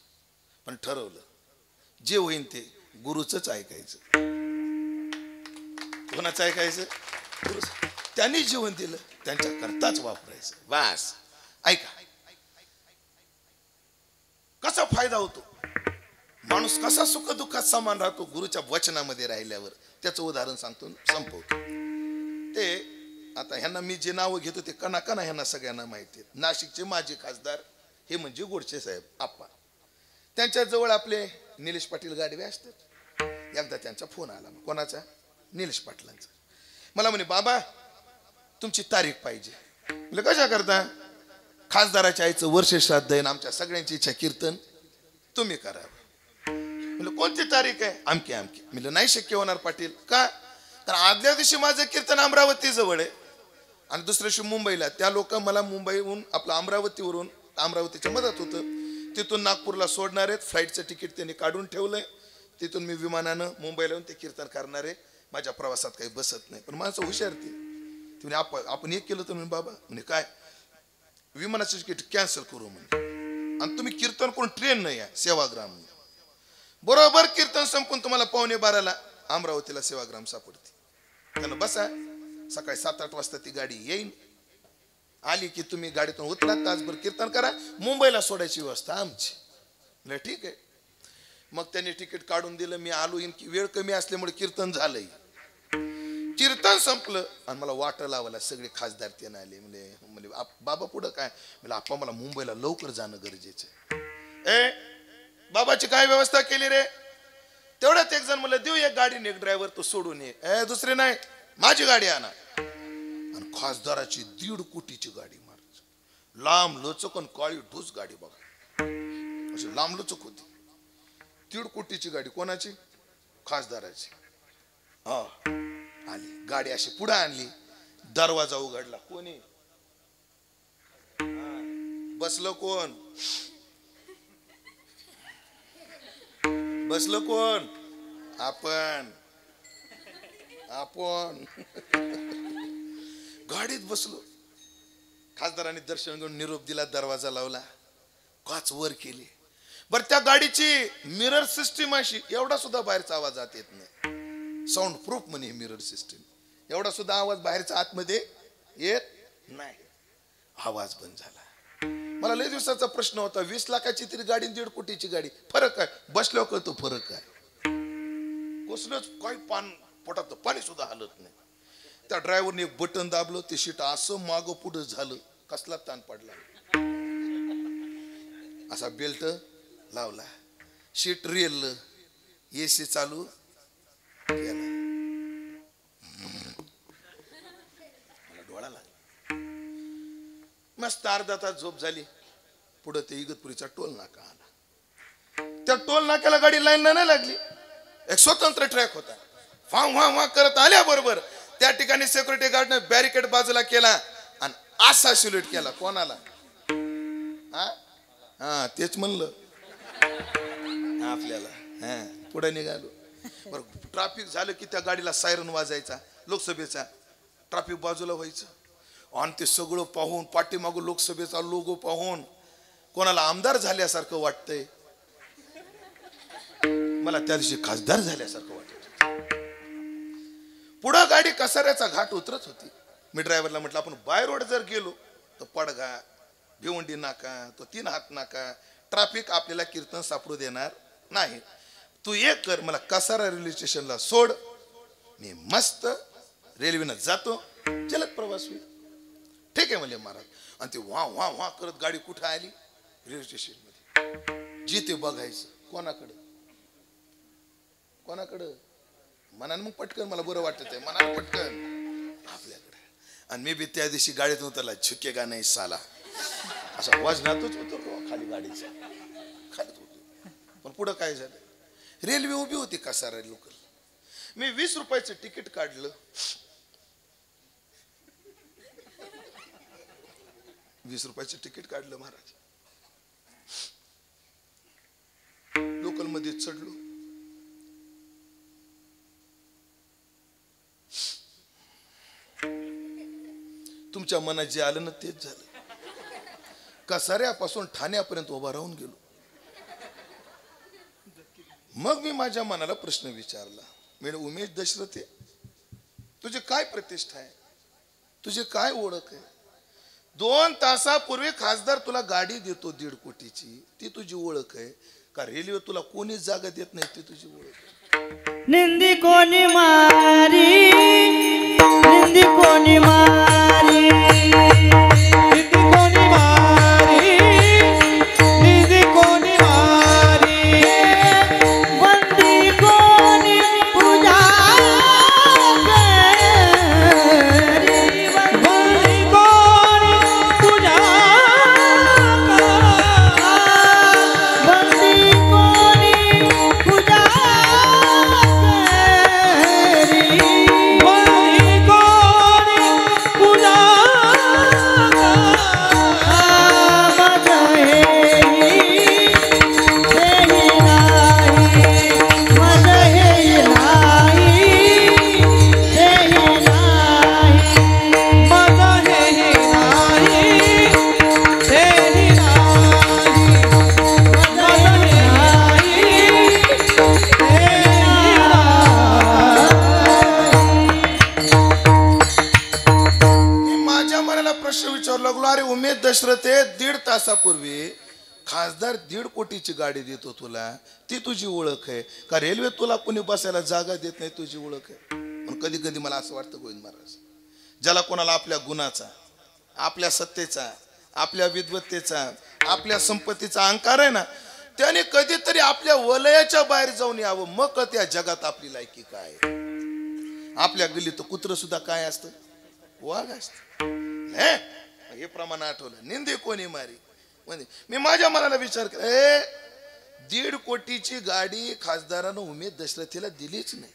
पण ठरवलं जे होईन ते गुरुच ऐकायचं. कोणाचं ऐकायचं? गुरु. त्यांनी जीवन दिलं त्यांच्या करताच वापरायचं. वास ऐका कसा फायदा होतो, माणूस कसा सुख दुःखात समान राहतो गुरुच्या वचनामध्ये राहिल्यावर. त्याचं उदाहरण सांगतो, संपवतो. ते आता ह्यांना मी जे नाव घेतो ते कना कना ह्यांना सगळ्यांना माहिती आहेत. नाशिकचे माजी खासदार हे म्हणजे गोडचे साहेब आप्पा. त्यांच्या जवळ आपले निलेश पाटील गाडवे असतात. एकदा त्यांचा फोन आला. कोणाचा? निलेश पाटलांचा. मला म्हणे बाबा तुमची तारीख पाहिजे. म्हणजे कशा करता? खासदाराच्या आईचं वर्ष श्राद्ध आहे, आमच्या सगळ्यांची इच्छा कीर्तन तुम्ही करावं. म्हणजे कोणती तारीख आहे? आमकी आमकी. म्हणजे नाही शक्य होणार पाटील. का? तर आदल्या दिवशी माझं कीर्तन अमरावती जवळ आहे आणि दुसऱ्या दिवशी मुंबईला. त्या लोक मला मुंबईहून आपलं अमरावतीवरून, अमरावतीच्या मदत होतं, तिथून नागपूरला सोडणार आहेत. फ्लाईटचं तिकीट त्यांनी काढून ठेवलंय. तिथून मी विमानानं मुंबईला येऊन ते कीर्तन करणार आहे. माझ्या प्रवासात काही बसत नाही. पण माझं हुशार ती म्हणे आपण एक केलं तर म्हणे बाबा म्हणे काय विमानाचं तिकीट कॅन्सल करू म्हणे, आणि तुम्ही कीर्तन करून ट्रेन नाही या सेवाग्राम. बरोबर कीर्तन संपून तुम्हाला 11:15 अमरावतीला सेवाग्राम सापडते. त्यानं बसा, सकाळी 7-8 वाजता ती गाडी येईन. आली की तुम्ही गाडीतून उतरा, तासभर कीर्तन करा, मुंबईला सोडायची व्यवस्था आमची. म्हणजे ठीक आहे. मग त्यांनी तिकीट काढून दिलं. मी आलो इन की वेळ कमी असल्यामुळे कीर्तन झालंय. कीर्तन संपलं आणि मला वाट लावायला सगळे खासदार त्यानं आले. म्हणजे बाबा पुढं काय? म्हणजे आप्पा मला मुंबईला लवकर जाणं गरजेचं आहे. ए बाबाची काय व्यवस्था केली रे? तेवढ्यात एक जण मला देऊ एक गाडी, एक ड्रायव्हर तो सोडून ये. दुसरी नाही, माझी गाडी आणा. आणि खासदाराची 1.5 कोटीची गाडी मार, लांब लचक आणि काळी ढूस गाडी बघा, अशी लांब लचक होती. 1.5 कोटीची गाडी. कोणाची? खासदाराची. हा आली गाडी, अशी पुढे आणली. दरवाजा उघडला. कोणी बसलं? कोण बसलं? कोण? आपण गाडीत बसलो. खासदारांनी दर्शन घेऊन निरोप दिला, दरवाजा लावला, काच वर केली. बर त्या गाडीची मिरर सिस्टीम अशी, एवढा सुद्धा बाहेरचा आवाज आत येत नाही. साऊंड प्रूफ म्हणे मिरर सिस्टीम. एवढा सुद्धा आवाज बाहेरचा आतमध्ये येत नाही. आवाज बंद झाला. मला लय दिवसाचा प्रश्न होता, 20 लाखाची तरी गाडी 1.5 कोटीची गाडी, फरक काय? बसल्यावर कळतो फरक काय. कसलंच काही पोटात पाणी सुद्धा हलत नाही. त्या ड्रायव्हरने एक बटन दाबलं, ते शीट असं मागं पुढं झालं. कसला ताण पडला. असा बेल्ट लावला, शीट रेललं, एसी चालू केला. मला डोळा लागला. मस्त अर्धा तास झोप झाली. पुढे ते इगतपुरीचा टोल नाका आला. त्या टोल नाक्याला गाडी लाईन नाही लागली. एक स्वतंत्र ट्रॅक होता. फां करत आल्या बरोबर त्या ठिकाणी सिक्युरिटी गार्डने बॅरिकेड बाजूला केला आणि असा सिल्यूट केला. कोणाला? हा तेच म्हणलं आपल्याला. पुढे निघालो. बरं ट्रॅफिक झालं की त्या गाडीला सायरन वाजायचा, लोकसभेचा. ट्रॅफिक बाजूला व्हायचं आणि ते सगळं पाहून, पाठीमागून लोकसभेचा लोगो पाहून कोणाला आमदार झाल्यासारखं वाटतंय. मला त्या दिवशी खासदार झाल्यासारखं वाटत. पुढं गाडी कसाऱ्याचा घाट उतरत होती. मी ड्रायव्हरला म्हटलं, आपण बाय रोड जर गेलो तर पडघा, भिवंडी नाका, तो 3 हात नाका, ट्रॅफिक आपल्याला कीर्तन सापडू देणार नाही. तू एक कर, मला कसारा रेल्वे स्टेशनला सोड, मी मस्त रेल्वेनं जातो, जलद प्रवास होईल. ठीक आहे म्हणले महाराज. आणि ते वा करत गाडी कुठं आली? रेल्वे स्टेशन मध्ये. जिथे बघायचं कोणाकडं मनानं. मग पटकन मला बरं वाटत आहे, मनानं पटकन आपल्याकडे. आणि मी बी त्या दिवशी गाडीत उतरला, झुकेगा नाही साला, असा वजनातच उतरलो खाली गाडीचा, खालीच होतो. पण पुढं काय झालं? रेल्वे उभी होती कसारा लोकल. मी 20 रुपयाचं तिकीट काढलं. 20 रुपयाचं तिकीट काढलं महाराज. लोकल मध्ये चढलो. तुमच्या मनात जे आलं ना तेच झालं. कसाऱ्यापासून ठाण्यापर्यंत उभा राहून गेलो. मग मी माझ्या मनाला प्रश्न विचारला. मी उमेश दशरथे, तुझी काय प्रतिष्ठा आहे? तुझी काय ओळख आहे? 2 तासापूर्वी खासदार तुला गाडी देतो 1.5 कोटीची, ती तुझी ओळख आहे का? रेल्वे तुला कोणीच जागा देत नाही, ती तुझी ओळख आहे? निंदी कोणी मारी, निंदी कोणी मारी, निंदी कोणी मारी, निंदी कोणी मारी, वंदी कोणी पूजा करी, वंदी कोणी पूजा करी, वंदी कोणी पूजा दशरथे, 1.5 तासापूर्वी खासदार 1.5 कोटीची गाडी देतो तुला, ती तुझी ओळख आहे का? रेल्वे तुला कोणी बसायला जागा देत नाही, तुझी ओळख आहे? पण कधी कधी मला असं वाटतं गोविंद महाराज, ज्याला कोणाला आपल्या गुणाचा, आपल्या सत्तेचा, आपल्या विद्वत्तेचा, आपल्या संपत्तीचा अहंकार आहे ना, त्याने कधीतरी आपल्या वलयाच्या बाहेर जाऊन यावं. मग त्या जगात आपली लायकी काय? आपल्या गल्लीत कुत्र सुद्धा काय असतं? वाघ असतं. हे प्रमाण आठवलं. निंदी कोणी मारी म्हणजे मी माझ्या मनाला विचार केला, 1.5 कोटीची गाडी खासदारानं उमेश दशरथीला दिलीच नाही.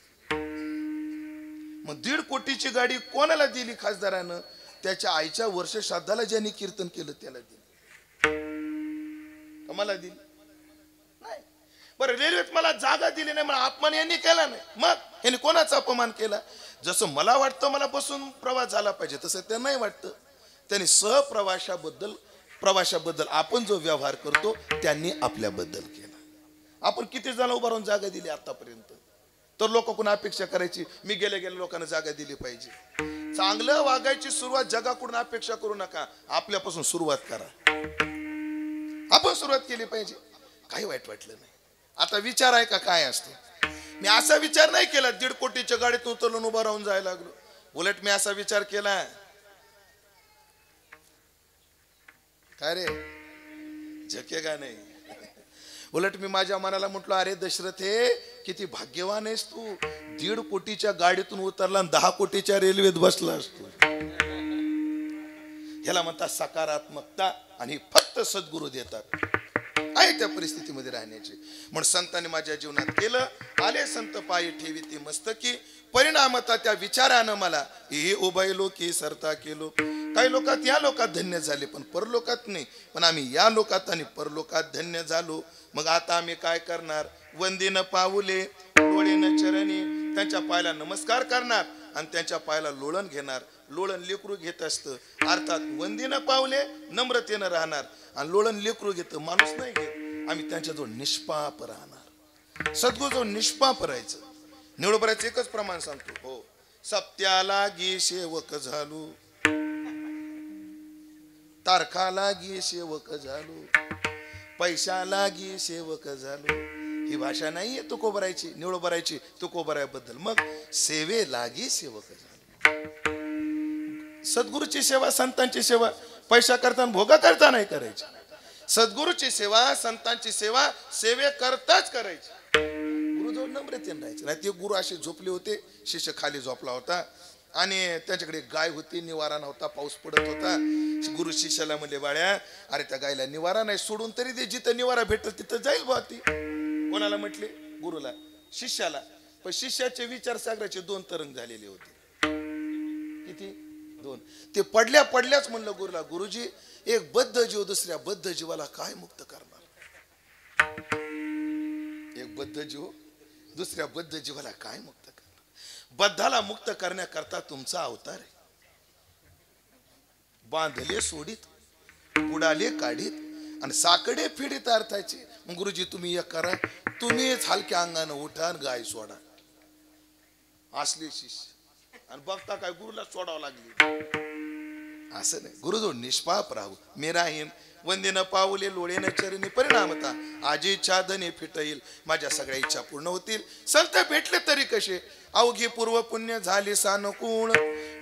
मग 1.5 कोटीची गाडी कोणाला दिली खासदारानं? त्याच्या आईच्या वर्ष श्राद्धाला ज्यांनी कीर्तन केलं त्याला दिली. मला दिली नाही. बरं रेल्वेत मला जागा दिली नाही, मला अपमान यांनी केला नाही, मग यांनी कोणाचा अपमान केला? जसं मला वाटतं मला बसून प्रवास झाला पाहिजे तसं त्यांनाही वाटतं. त्यांनी प्रवाशाबद्दल आपण जो व्यवहार करतो त्यांनी आपल्याबद्दल केला. आपण किती जण उभा राहून जागा दिली आतापर्यंत? तर लोक कोण अपेक्षा करायची मी गेल्या लोकांना जागा दिली पाहिजे? चांगलं वागायची सुरुवात जगाकडून अपेक्षा करू नका, आपल्यापासून सुरुवात करा. आपण सुरुवात केली पाहिजे. काही वाईट वाटलं नाही. आता विचार आहे का काय असते? मी असा विचार नाही केला 1.5 कोटीच्या गाडीत उतरलो उभा राहून जायला लागलो. उलट मी असा विचार केला, काय रे झकेगा नाही. उलट मी माझ्या मनाला म्हटलो, अरे दशरथे किती भाग्यवान आहेस तू, 1.5 कोटीच्या गाडीतून उतरला आणि 10 कोटीच्या रेल्वेत बसलास तू. ह्याला म्हणतात सकारात्मकता, आणि फक्त सद्गुरू देतात आहे त्या परिस्थितीमध्ये राहण्याची. म्हणून संतांनी माझ्या जीवनात केलं. आले संत पायी ठेवी ती मस्तकी, परिणामता त्या विचारानं मला हे उभयलो की सरता केलो. काही लोकात या लोकात धन्य झाले पण परलोकात नाही, पण आम्ही या लोकात आणि परलोकात धन्य झालो. मग आता आम्ही काय करणार? वंदीन पाऊले लोळेन चरणी, त्यांच्या पायाला नमस्कार करणार आणि त्यांच्या पायाला लोळण घेणार. लोळण लेकरू घेत असतं, अर्थात वंदीन पावले नम्रतेनं राहणार आणि लोळण लेकरू घेतं, माणूस नाही घेत. आम्ही त्यांच्याजवळ निष्पाप राहणार. सद्गुरूजवळ निष्पाप राहायचं. निवडबराचं एकच प्रमाण सांगतो, हो सप्त्याला गी सेवक झालो, तारखाला गी सेवक झालो, पैशाला गी सेवक झालो. ही भाषा नाहीये तुकोबरायची, निवडबरायची तुकोबरायाबद्दल. मग सेवे लागी सेवक झालो. सद्गुरूची सेवा, संतांची सेवा पैसा करताना भोगा करता नाही करायची. सद्गुरूची सेवा, संतांची सेवा सेवे करताच करायची. गुरुजवळ नम्रतेने राहायचं. नाही ते गुरु असे झोपले होते, शिष्य खाली झोपला होता आणि त्यांच्याकडे गाय होती, निवारा नव्हता, पाऊस पडत होता. गुरु शिष्याला म्हणले, बाळ्या अरे त्या गायला निवारा नाही, सोडून तरी दे, जिथं निवारा भेटल तिथं जाईल बा ती. कोणाला म्हटले? गुरुला, शिष्याला. पण शिष्याचे विचार सागराचे 2 तरंग झालेले होते. किती? 2. ते पडल्याच म्हणलं गुरुला, गुरुजी एक बद्ध जीव दुसऱ्या बद्ध जीवाला काय मुक्त करणार? एक बद्ध जीव दुसऱ्या बद्ध जीवाला काय मुक्त करणार? बद्धाला मुक्त करण्याकरता तुमचा अवतार आहे. बांधले सोडीत, बुडाले काढीत आणि साकडे फिडीत अर्थाचे. मग गुरुजी तुम्ही एक करा, तुम्हीच हलक्या अंगानं उठा आणि गाय सोडा. असले शिष्य आणि बघता काय गुरुला सोडावं लागली. असं नाही, गुरुजवळ निष्पाप राहू. मी राहीन वंदीन पाऊले लोळेन चरणी, परिणामता आजी इच्छा धने फिटईल, माझ्या सगळ्या इच्छा पूर्ण होतील. संत भेटले तरी कसे, अवघी पूर्व पुण्य झाले सानुकूळ.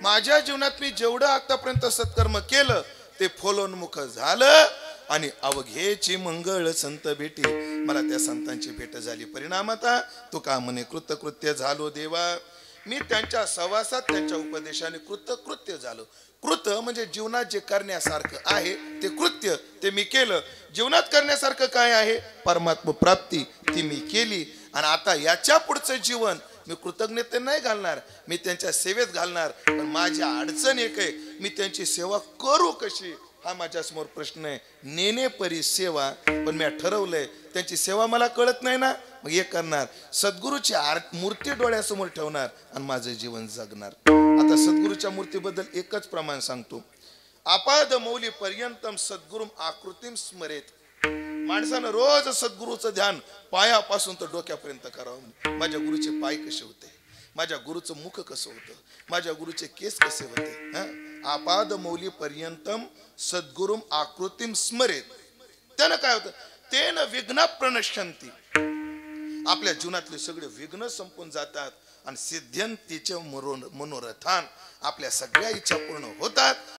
माझ्या जीवनात मी जेवढं आतापर्यंत सत्कर्म केलं ते फलोन्मुख झालं आणि अवघेची मंगळ संत भेटी, मला त्या संतांची भेट झाली. परिणामता तुका म्हणे कृतकृत्य झालो देवा. मी त्यांच्या सहवासात त्यांच्या उपदेशाने कृतकृत्य झालो. कृत म्हणजे जीवनात जे करण्यासारखं आहे ते कृत्य, ते मी केलं. जीवनात करण्यासारखं काय आहे? परमात्मा प्राप्ती, ती मी केली. आणि आता याच्या पुढचं जीवन मी कृतज्ञते नाही घालणार, मी त्यांच्या सेवेत घालणार. पण माझी अडचण एक आहे, मी त्यांची सेवा करू कशी हा माझ्या समोर प्रश्न आहे. नेने परी सेवा, पण मी ठरवलंय त्यांची सेवा मला कळत नाही ना, मग हे करणार. सद्गुरूची मूर्ती डोळ्यासमोर ठेवणार आणि माझं जीवन जगणार. आता सद्गुरूच्या मूर्तीबद्दल एकच प्रमाण सांगतो, आपाद मौली पर्यंतम सद्गुरुम आकृतीम स्मरेत. माणसानं रोज सद्गुरूचं ध्यान पायापासून तर डोक्यापर्यंत करावं. माझ्या गुरुचे पाय कसे होते, माझ्या गुरुचं मुख कसं होतं, माझ्या गुरुचे केस कसे होते. आपाद मौली पर्यंतम सद्गुरुम आकृतीम स्मरेत. त्यानं काय होतं? तेन विघ्न प्रणश्यंती. आपल्या जीवनातले सगळे विघ्न संपून जातात आणि सिद्ध्यंतीचे मनोरथान, आपल्या सगळ्या इच्छा पूर्ण होतात.